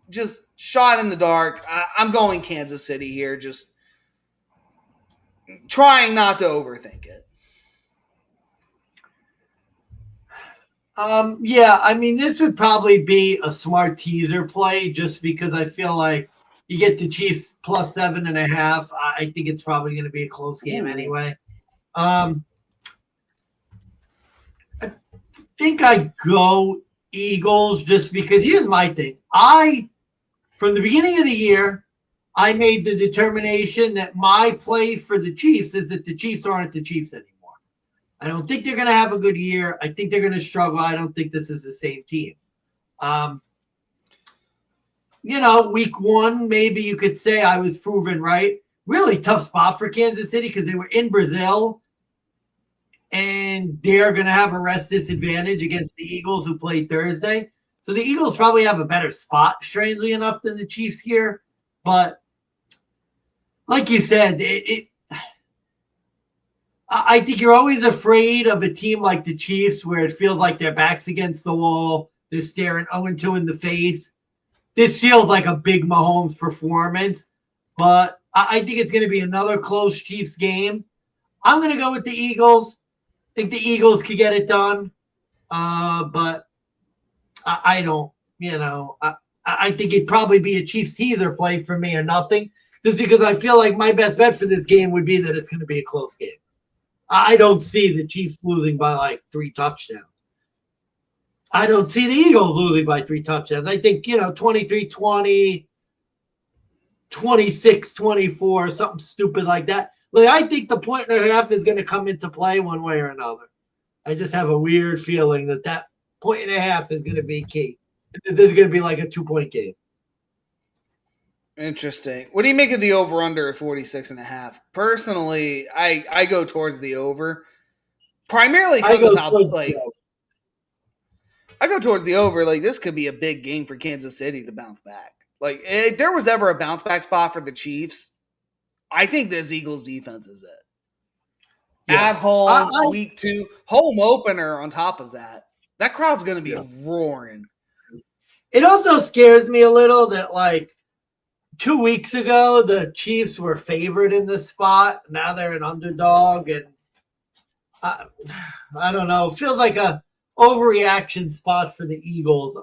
just shot in the dark. I'm going Kansas City here, just trying not to overthink it. This would probably be a smart teaser play just because I feel like you get the Chiefs plus 7.5. I think it's probably going to be a close game anyway. I think I go Eagles just because here's my thing. From the beginning of the year, I made the determination that my play for the Chiefs is that the Chiefs aren't the Chiefs anymore. I don't think they're going to have a good year. I think they're going to struggle. I don't think this is the same team. Week 1, maybe you could say I was proven right. Really tough spot for Kansas City because they were in Brazil, and they're going to have a rest disadvantage against the Eagles who played Thursday. So the Eagles probably have a better spot, strangely enough, than the Chiefs here. But like you said, I think you're always afraid of a team like the Chiefs where it feels like their back's against the wall. They're staring 0-2 in the face. This feels like a big Mahomes performance, but I think it's going to be another close Chiefs game. I'm going to go with the Eagles. I think the Eagles could get it done, but I don't, I think it'd probably be a Chiefs teaser play for me or nothing, just because I feel like my best bet for this game would be that it's going to be a close game. I don't see the Chiefs losing by 3 touchdowns. I don't see the Eagles losing by 3 touchdowns. I think, 23-20, 26-24, something stupid like that. I think the 1.5 is going to come into play one way or another. I just have a weird feeling that .5 is going to be key. This is going to be like a 2-point game. Interesting. What do you make of the over-under at 46.5? Personally, I go towards the over. Primarily because of how, I go towards the over. Like, this could be a big game for Kansas City to bounce back. Like, if there was ever a bounce back spot for the Chiefs, I think this Eagles defense is it. Yeah. At home, week 2, home opener on top of that. That crowd's going to be roaring. It also scares me a little that, like, 2 weeks ago, the Chiefs were favored in this spot. Now they're an underdog, and I don't know. It feels like a overreaction spot for the Eagles.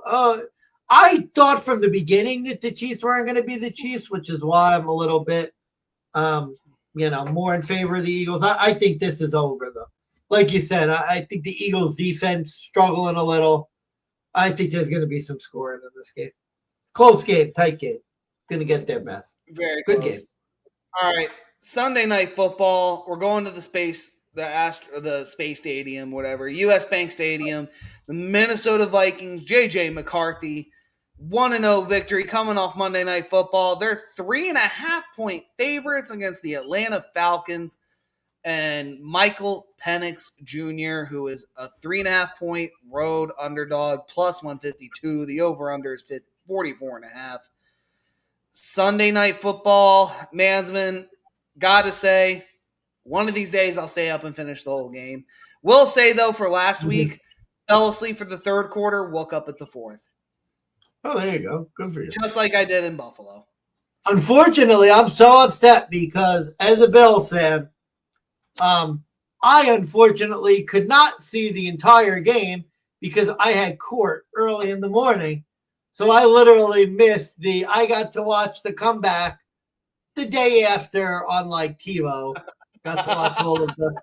I thought from the beginning that the Chiefs weren't going to be the Chiefs, which is why I'm a little bit, more in favor of the Eagles. I think this is over, though. Like you said, I think the Eagles' defense struggling a little. I think there's going to be some scoring in this game. Close game, tight game. Going to get there, Beth. Very good close. Game. All right, Sunday Night Football. We're going to the Space Stadium, whatever, U.S. Bank Stadium. The Minnesota Vikings, J.J. McCarthy, 1-0 victory coming off Monday Night Football. They're 3.5-point favorites against the Atlanta Falcons. And Michael Penix Jr., who is a 3.5-point road underdog, plus 152. The over-under is 44.5. Sunday Night Football, Mansman, got to say, one of these days I'll stay up and finish the whole game. Will say, though, for last week, fell asleep for the third quarter, woke up at the fourth. Oh, there you go. Good for you. Just like I did in Buffalo. Unfortunately, I'm so upset because as a Bills fan, I unfortunately could not see the entire game because I had court early in the morning. So I literally missed I got to watch the comeback the day after on like TiVo. Got to watch all of them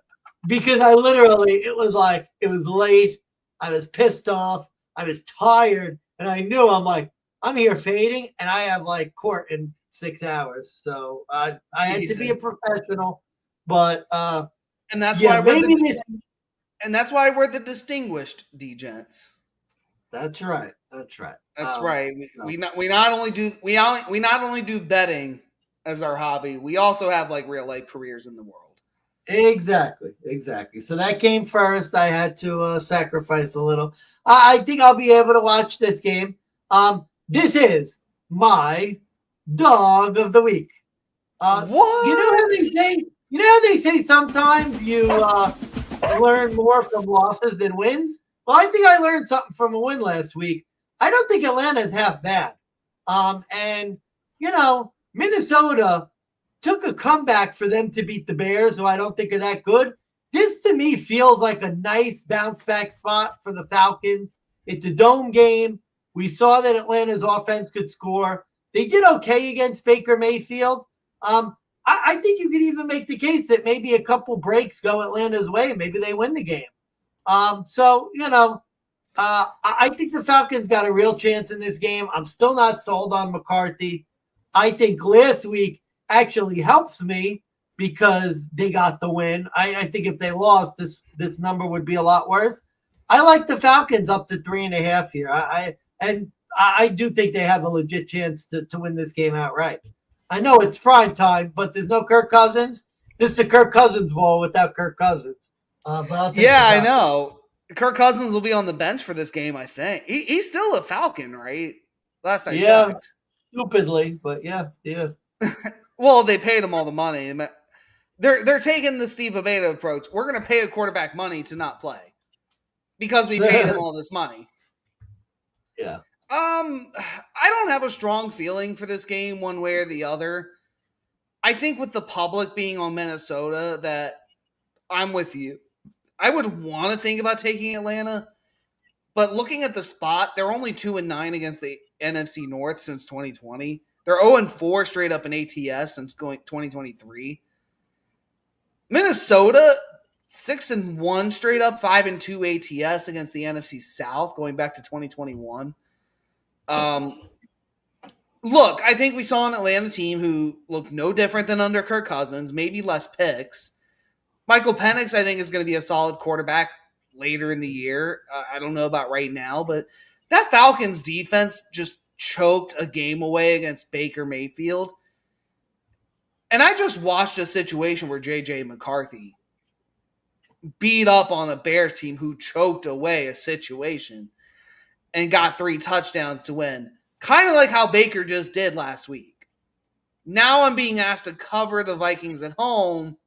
because it was late. I was pissed off. I was tired. And I knew I'm here fading and I have like court in 6 hours. So I had to be a professional, but and that's why we're the distinguished DeGents. That's right. That's right. That's right. We not only do betting as our hobby, we also have like real life careers in the world. Exactly. So that came first. I had to sacrifice a little. I think I'll be able to watch this game. This is my dog of the week. What? You know how they say sometimes you learn more from losses than wins? Well, I think I learned something from a win last week. I don't think Atlanta is half bad. And Minnesota took a comeback for them to beat the Bears, who I don't think are that good. This, to me, feels like a nice bounce-back spot for the Falcons. It's a dome game. We saw that Atlanta's offense could score. They did okay against Baker Mayfield. I think you could even make the case that maybe a couple breaks go Atlanta's way. Maybe they win the game. I think the Falcons got a real chance in this game. I'm still not sold on McCarthy. I think last week actually helps me because they got the win. I think if they lost, this number would be a lot worse. I like the Falcons up to 3.5 here. I do think they have a legit chance to win this game outright. I know it's prime time, but there's no Kirk Cousins. This is the Kirk Cousins Bowl without Kirk Cousins. I know. Kirk Cousins will be on the bench for this game, I think. He's still a Falcon, right? Last I checked. Stupidly, but yeah, he is. Well, they paid him all the money. They're taking the Steve Abeda approach. We're going to pay a quarterback money to not play because we paid him all this money. Yeah. I don't have a strong feeling for this game one way or the other. I think with the public being on Minnesota that I'm with you. I would want to think about taking Atlanta, but looking at the spot, they're only 2-9 against the NFC North since 2020. They're 0-4 straight up in ATS since 2023. Minnesota 6-1 straight up, 5-2 ATS against the NFC South going back to 2021. Look, I think we saw an Atlanta team who looked no different than under Kirk Cousins, maybe less picks. Michael Penix, I think, is going to be a solid quarterback. later in the year. I don't know about right now, but that Falcons defense just choked a game away against Baker Mayfield. And I just watched a situation where J.J. McCarthy beat up on a Bears team who choked away a situation and got 3 touchdowns to win. Kind of like how Baker just did last week. Now I'm being asked to cover the Vikings at home.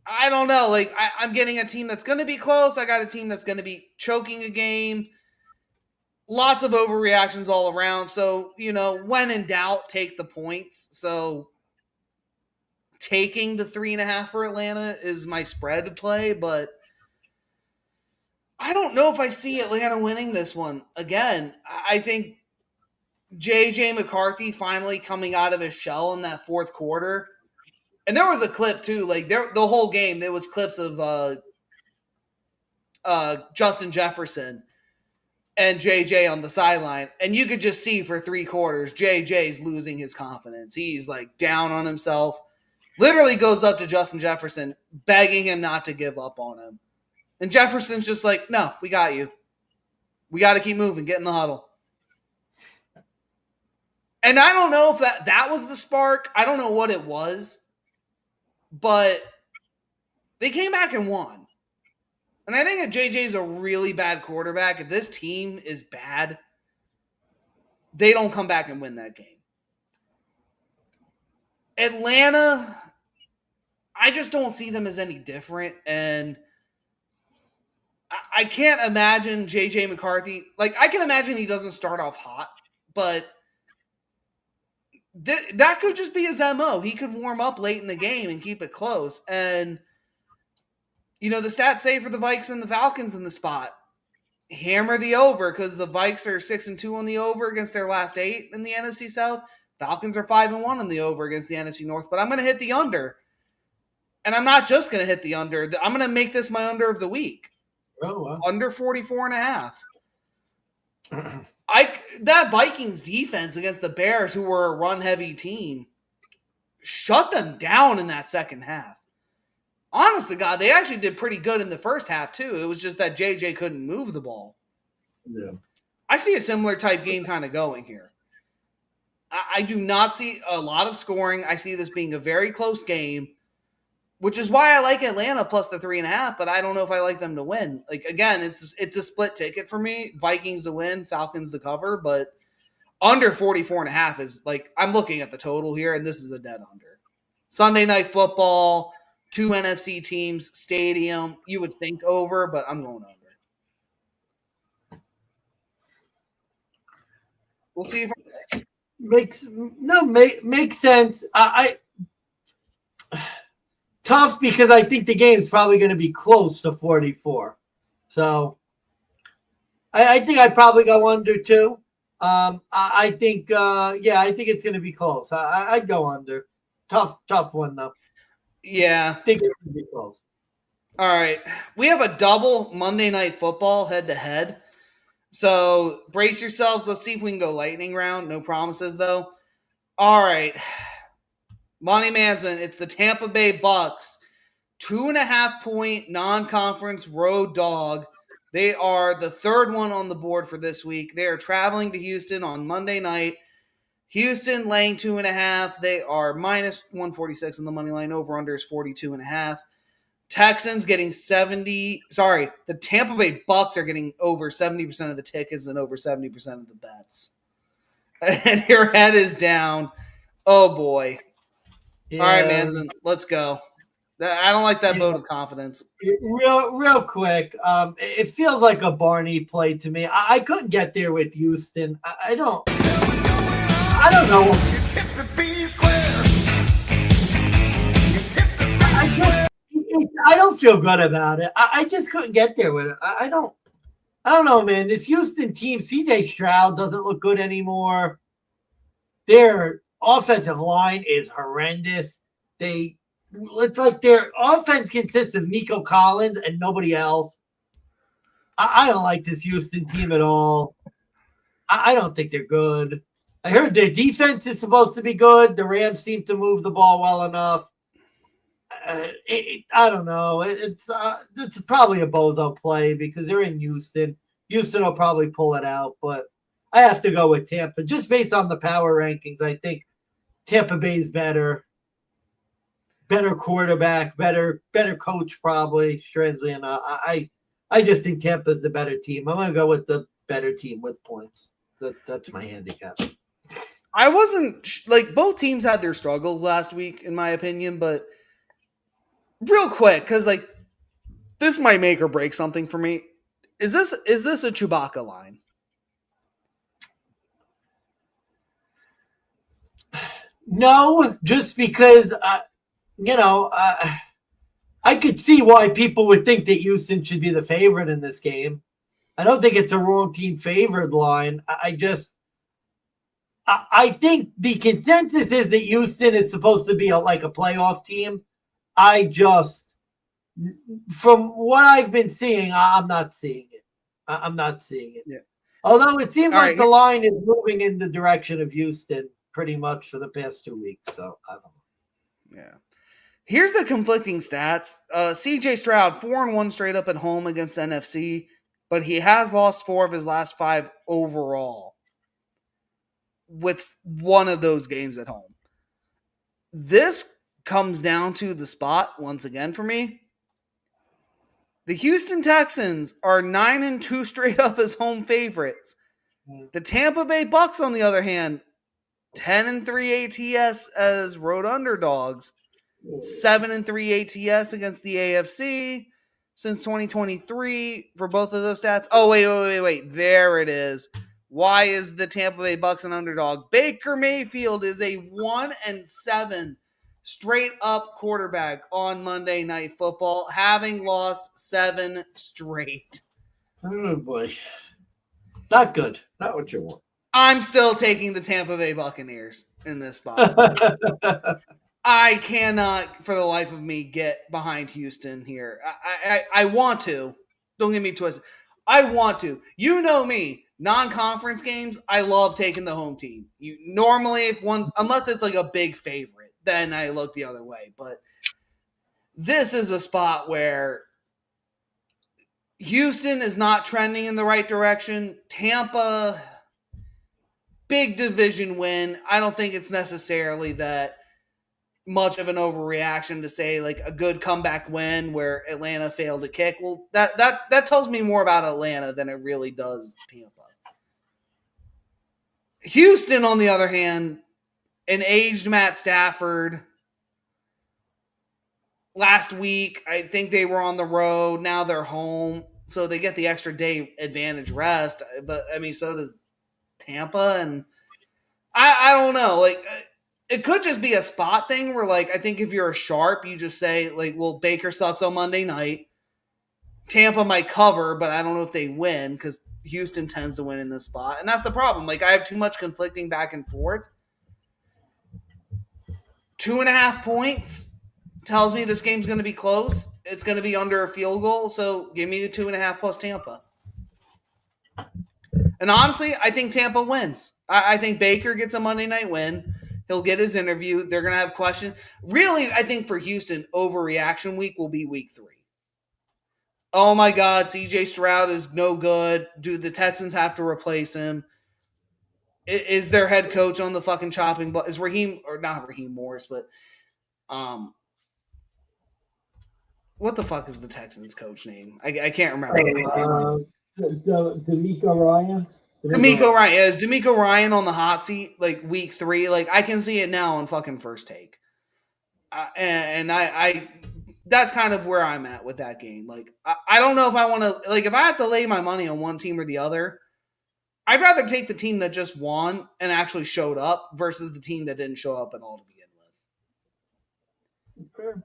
I don't know. Like, I'm getting a team that's going to be close. I got a team that's going to be choking a game. Lots of overreactions all around. So, when in doubt, take the points. So, taking the 3.5 for Atlanta is my spread to play, but I don't know if I see Atlanta winning this one. Again, I think J.J. McCarthy finally coming out of his shell in that fourth quarter. And there was a clip, too. Like, the whole game, there was clips of Justin Jefferson and JJ on the sideline. And you could just see for 3 quarters, JJ's losing his confidence. He's, like, down on himself. Literally goes up to Justin Jefferson, begging him not to give up on him. And Jefferson's just like, no, we got you. We got to keep moving. Get in the huddle. And I don't know if that was the spark. I don't know what it was. But they came back and won. And I think that JJ's a really bad quarterback. If this team is bad, they don't come back and win that game. Atlanta, I just don't see them as any different. And I can't imagine J.J. McCarthy. Like, I can imagine he doesn't start off hot. But that could just be his MO. He could warm up late in the game and keep it close. And, the stats say for the Vikes and the Falcons in the spot, hammer the over because the Vikes are 6-2 on the over against their last 8 in the NFC South. Falcons are 5-1 on the over against the NFC North. But I'm going to hit the under. And I'm not just going to hit the under. I'm going to make this my under of the week. Oh, wow. Under 44.5. That Vikings defense against the Bears, who were a run-heavy team, shut them down in that second half. Honest to God, they actually did pretty good in the first half, too. It was just that JJ couldn't move the ball. Yeah. I see a similar type game kind of going here. I do not see a lot of scoring. I see this being a very close game, which is why I like Atlanta plus the 3.5, but I don't know if I like them to win. Like, again, it's a split ticket for me. Vikings to win, Falcons to cover, but under 44.5 is like, I'm looking at the total here, and this is a dead under. Sunday Night Football, 2 NFC teams, stadium. You would think over, but I'm going under. We'll see if makes sense. I tough because I think the game's probably going to be close to 44. So I think I'd probably go under too. I think it's going to be close. I'd go under. Tough one though. Yeah. I think it's going to be close. All right. We have a double Monday Night Football head-to-head. So brace yourselves. Let's see if we can go lightning round. No promises, though. All right. Money Management, it's the Tampa Bay Bucks. 2.5-point non-conference road dog. They are the third one on the board for this week. They are traveling to Houston on Monday night. Houston laying 2.5. They are minus 146 on the money line. Over-under is 42.5. Texans getting 70. Sorry, the Tampa Bay Bucks are getting over 70% of the tickets and over 70% of the bets. And your head is down. Oh, boy. Yeah. All right, man. Let's go. I don't like that vote of confidence. Real quick. It feels like a Barney play to me. I couldn't get there with Houston. I don't know. It's hit the B square. It's hit the B square. I don't feel good about it. I just couldn't get there with it. I don't know, man. This Houston team, CJ Stroud doesn't look good anymore. Their offensive line is horrendous. It's like their offense consists of Nico Collins and nobody else. I don't like this Houston team at all. I don't think they're good. I heard their defense is supposed to be good. The Rams seem to move the ball well enough. I don't know. It's probably a bozo play because they're in Houston. Houston will probably pull it out, but I have to go with Tampa just based on the power rankings. I think Tampa Bay's better quarterback, better coach probably. Strangely enough, I just think Tampa's the better team. I'm gonna go with the better team with points. That's my handicap. I wasn't like both teams had their struggles last week, in my opinion, but real quick, because like this might make or break something for me. Is this a Chewbacca line? No, just because I could see why people would think that Houston should be the favorite in this game. I don't think it's a wrong team favored line. I think the consensus is that Houston is supposed to be like a playoff team. I just, from what I've been seeing, I'm not seeing it. I'm not seeing it. Yeah. Although it seems All like right. the line is moving in the direction of Houston pretty much for the past 2 weeks. So I don't know. Yeah. Here's the conflicting stats. CJ Stroud, 4-1 straight up at home against NFC, but he has lost 4 of his last 5 overall, with one of those games at home. This comes down to the spot once again for me. The Houston Texans are 9-2 straight up as home favorites. The Tampa Bay Bucks, on the other hand, 10-3 ATS as road underdogs. 7-3 ATS against the AFC since 2023 for both of those stats. Oh, wait. There it is. Why is the Tampa Bay Bucks an underdog? Baker Mayfield is a 1-7 straight up quarterback on Monday Night Football, having lost 7 straight. Oh boy. Not good. Not what you want. I'm still taking the Tampa Bay Buccaneers in this spot. I cannot, for the life of me, get behind Houston here. I want to. Don't get me twisted. I want to. You know me. Non-conference games, I love taking the home team. You normally, if one, unless it's like a big favorite, then I look the other way. But this is a spot where Houston is not trending in the right direction. Tampa, big division win. I don't think it's necessarily that much of an overreaction to say like a good comeback win where Atlanta failed to kick. Well, that tells me more about Atlanta than it really does Tampa. Houston, on the other hand, an aged Matt Stafford. Last week, I think they were on the road. Now they're home, so they get the extra day advantage rest. But I mean, so does Tampa, and I don't know. Like, it could just be a spot thing where, like, I think if you're a sharp, you just say, like, well, Baker sucks on Monday night. Tampa might cover, but I don't know if they win because Houston tends to win in this spot. And that's the problem. Like, I have too much conflicting back and forth. 2.5 points tells me this game's going to be close. It's going to be under a field goal, so give me the 2.5 plus Tampa. And honestly, I think Tampa wins. I think Baker gets a Monday night win. He'll get his interview. They're going to have questions. Really, I think for Houston, overreaction week will be week 3. Oh my God, CJ Stroud is no good. Do the Texans have to replace him? Is their head coach on the fucking chopping block? Is Raheem, or not Raheem Morris, but what the fuck is the Texans coach name? I can't remember. D'Amico Ryan. D'Amico Ryan. Is D'Amico Ryan on the hot seat like week 3? Like I can see it now on fucking First Take. And I that's kind of where I'm at with that game. Like I don't know if I want to, like, if I have to lay my money on one team or the other, I'd rather take the team that just won and actually showed up versus the team that didn't show up at all to begin with. Okay.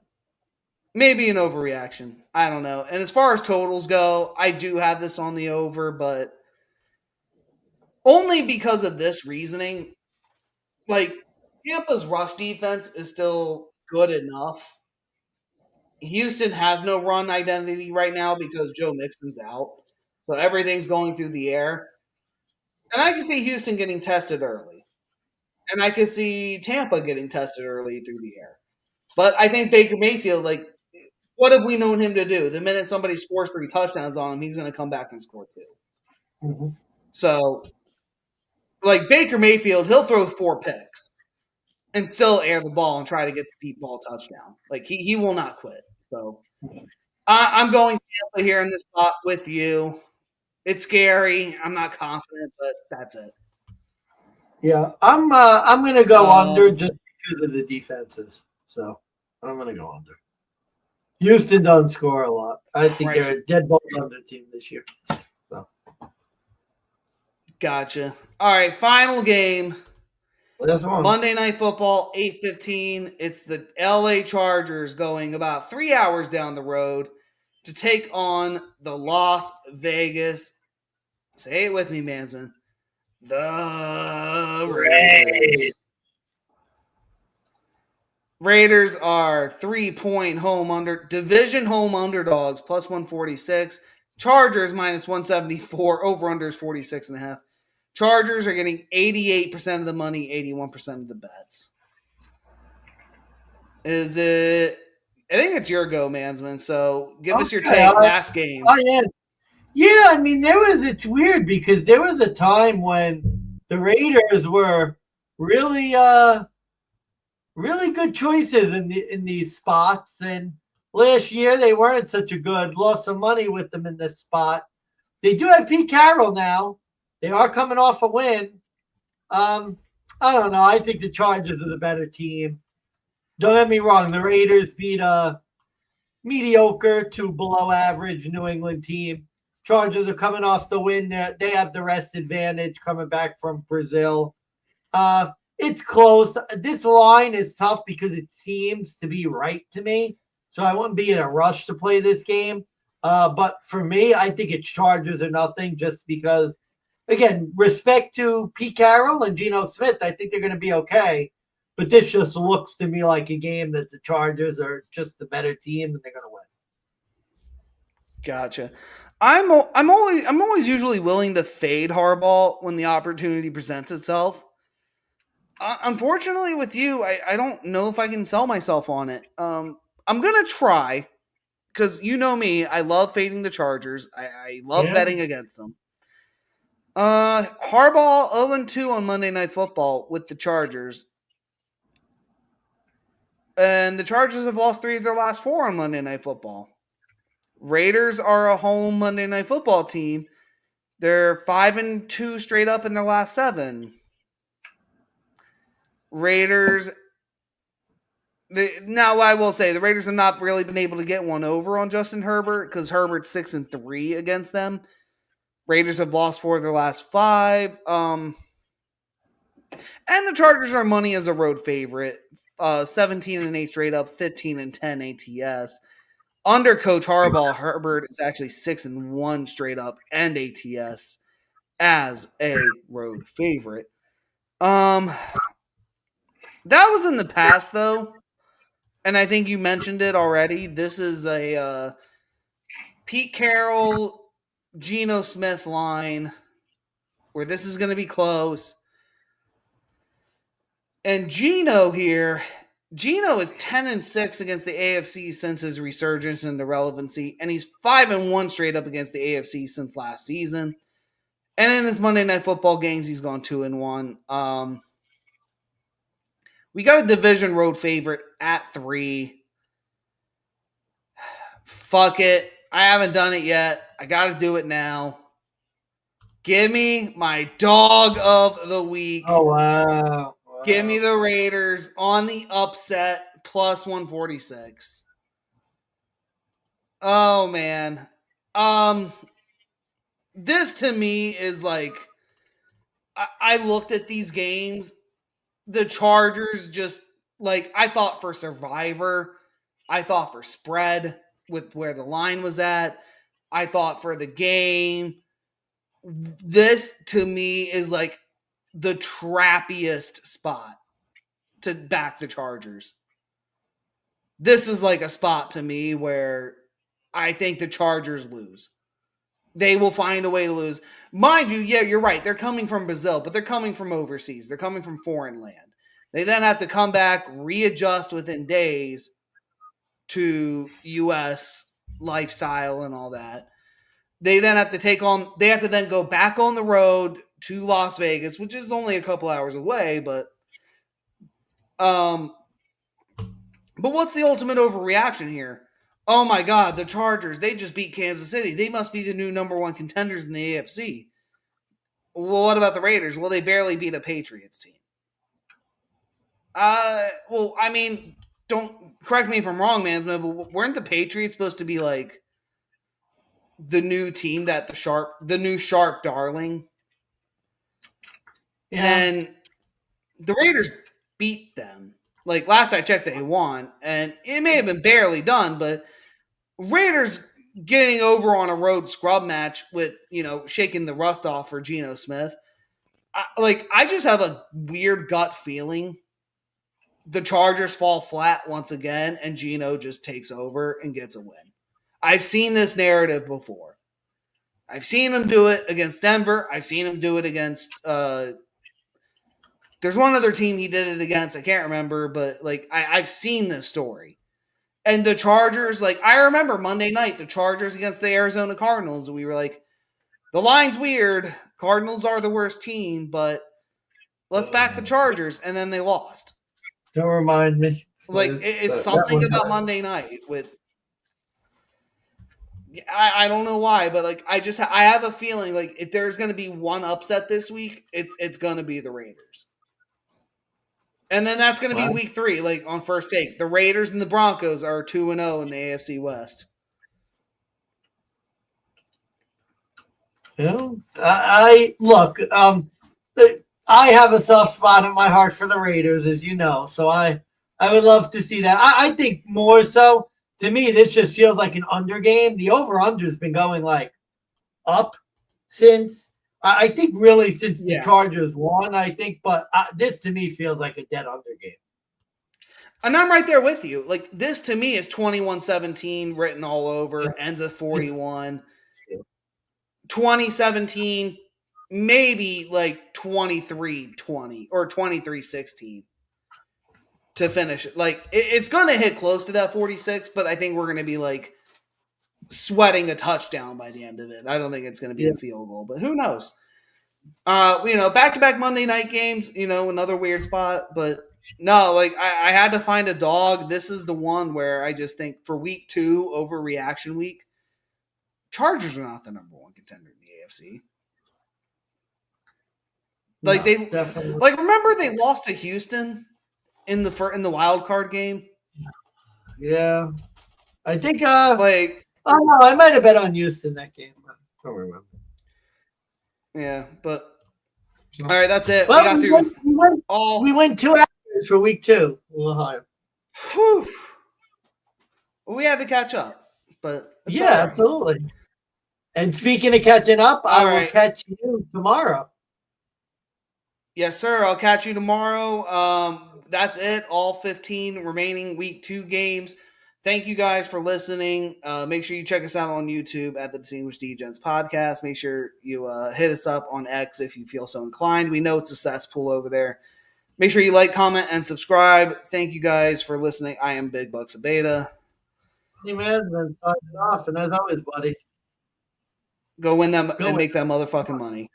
Maybe an overreaction. I don't know. And as far as totals go, I do have this on the over, but only because of this reasoning. Like, Tampa's rush defense is still good enough. Houston has no run identity right now because Joe Mixon's out. So everything's going through the air. And I can see Houston getting tested early. And I could see Tampa getting tested early through the air. But I think Baker Mayfield, like, what have we known him to do? The minute somebody scores 3 touchdowns on him, he's going to come back and score 2. Mm-hmm. So, like, Baker Mayfield, he'll throw 4 picks and still air the ball and try to get the deep ball touchdown. Like, he will not quit. So, I'm going Tampa here in this spot with you. It's scary. I'm not confident, but that's it. Yeah, I'm gonna go under just because of the defenses. So I'm gonna go under. Houston doesn't score a lot. I think they're a dead ball under team this year. So. Gotcha. All right, final game. That's one. Monday Night Football, 8:15. It's the LA Chargers going about 3 hours down the road to take on the Las Vegas. Say it with me, Mansman. The Raiders. Raiders are 3-point division home underdogs, plus 146. Chargers minus 174. Over under is 46.5. Chargers are getting 88% of the money, 81% of the bets. Is it? I think it's your go, Mansman. So give us your take. Last game. Yeah, I mean, it's weird because there was a time when the Raiders were really really good choices in these spots, and last year they weren't such a good. Lost some money with them in this spot. They do have Pete Carroll now. They are coming off a win. I don't know. I think the Chargers are the better team. Don't get me wrong. The Raiders beat a mediocre to below average New England team. Chargers are coming off the win. They have the rest advantage coming back from Brazil. It's close. This line is tough because it seems to be right to me. So I wouldn't be in a rush to play this game. But for me, I think it's Chargers or nothing just because, again, respect to Pete Carroll and Geno Smith. I think they're going to be okay. But this just looks to me like a game that the Chargers are just the better team and they're going to win. Gotcha. I'm always usually willing to fade Harbaugh when the opportunity presents itself. Unfortunately, with you, I don't know if I can sell myself on it. I'm gonna try because you know me. I love fading the Chargers. I love betting against them. Harbaugh 0-2 on Monday Night Football with the Chargers. And the Chargers have lost 3 of their last 4 on Monday Night Football. Raiders are a home Monday Night Football team. They're 5-2 straight up in their last 7. Raiders. Now, I will say the Raiders have not really been able to get one over on Justin Herbert because Herbert's 6-3 against them. Raiders have lost 4 of their last 5. And the Chargers are money as a road favorite. 17-8 straight up, 15-10 ATS. Under Coach Harbaugh, Herbert is actually 6-1 straight up and ATS as a road favorite. That was in the past though, and I think you mentioned it already. This is a Pete Carroll, Geno Smith line where this is going to be close. And Geno here. Geno is 10-6 against the AFC since his resurgence into relevancy, and he's 5-1 straight up against the AFC since last season. And in his Monday Night Football games, he's gone 2-1. We got a division road favorite at 3. Fuck it. I haven't done it yet. I got to do it now. Give me my dog of the week. Oh, wow. Give me the Raiders on the upset, plus 146. Oh, man. This to me is like, I looked at these games. The Chargers just, like, I thought for Survivor. I thought for spread with where the line was at. I thought for the game. This to me is like the trappiest spot to back the Chargers. This is like a spot to me where I think the Chargers lose. They will find a way to lose. Mind you, yeah, you're right. They're coming from Brazil, but they're coming from overseas. They're coming from foreign land. They then have to come back, readjust within days to U.S. lifestyle and all that. They then have to then go back on the road to Las Vegas, which is only a couple hours away, but what's the ultimate overreaction here? Oh my God, the Chargers, they just beat Kansas City. They must be the new number one contenders in the AFC. Well, what about the Raiders? Well, they barely beat a Patriots team. Well, I mean, don't correct me if I'm wrong, man, but weren't the Patriots supposed to be like the new team that the new sharp darling? Yeah. And the Raiders beat them. Like last I checked, they won, and it may have been barely done, but Raiders getting over on a road scrub match with, shaking the rust off for Geno Smith. I just have a weird gut feeling the Chargers fall flat once again and Geno just takes over and gets a win. I've seen this narrative before. I've seen him do it against Denver. I've seen him do it against there's one other team he did it against. I can't remember, but I've seen this story. And the Chargers, I remember Monday night, the Chargers against the Arizona Cardinals, and we were like, the line's weird. Cardinals are the worst team, but let's back the Chargers. And then they lost. Don't remind me. It's something about Monday night with. I don't know why, but I have a feeling if there's going to be one upset this week, it's going to be the Raiders. And then that's going to be week 3, on First Take. The Raiders and the Broncos are 2-0 in the AFC West. I have a soft spot in my heart for the Raiders, as you know. So I would love to see that. I think more so, to me, this just feels like an under game. The over-under has been going up since. I think really since the Chargers won, but this to me feels like a dead under game. And I'm right there with you. This to me is 21-17 written all over, ends at 41. 2017, maybe 23-20 or 23-16 to finish it. It's going to hit close to that 46, but I think we're going to be sweating a touchdown by the end of it. I don't think it's going to be a field goal, but who knows? Back-to-back Monday night games, another weird spot, but no, I had to find a dog. This is the one where I just think for week 2, overreaction week, Chargers are not the number one contender in the AFC. Remember they lost to Houston in the wild card game? Yeah. I think I might have bet on Houston that game. I don't remember. Yeah, but all right, that's it. Well, we went 2 hours for week 2. Ohio. Whew. We had to catch up, but yeah, right. Absolutely. And speaking of catching up, I will catch you tomorrow. Yes, sir. I'll catch you tomorrow. That's it. All 15 remaining week 2 games. Thank you guys for listening. Make sure you check us out on YouTube at the Distinguished DeGents Podcast. Make sure you hit us up on X if you feel so inclined. We know it's a cesspool over there. Make sure you like, comment, and subscribe. Thank you guys for listening. I am Big Bucks of Beta. Hey, man, then signing off. And as always, buddy, go win them and make that motherfucking money.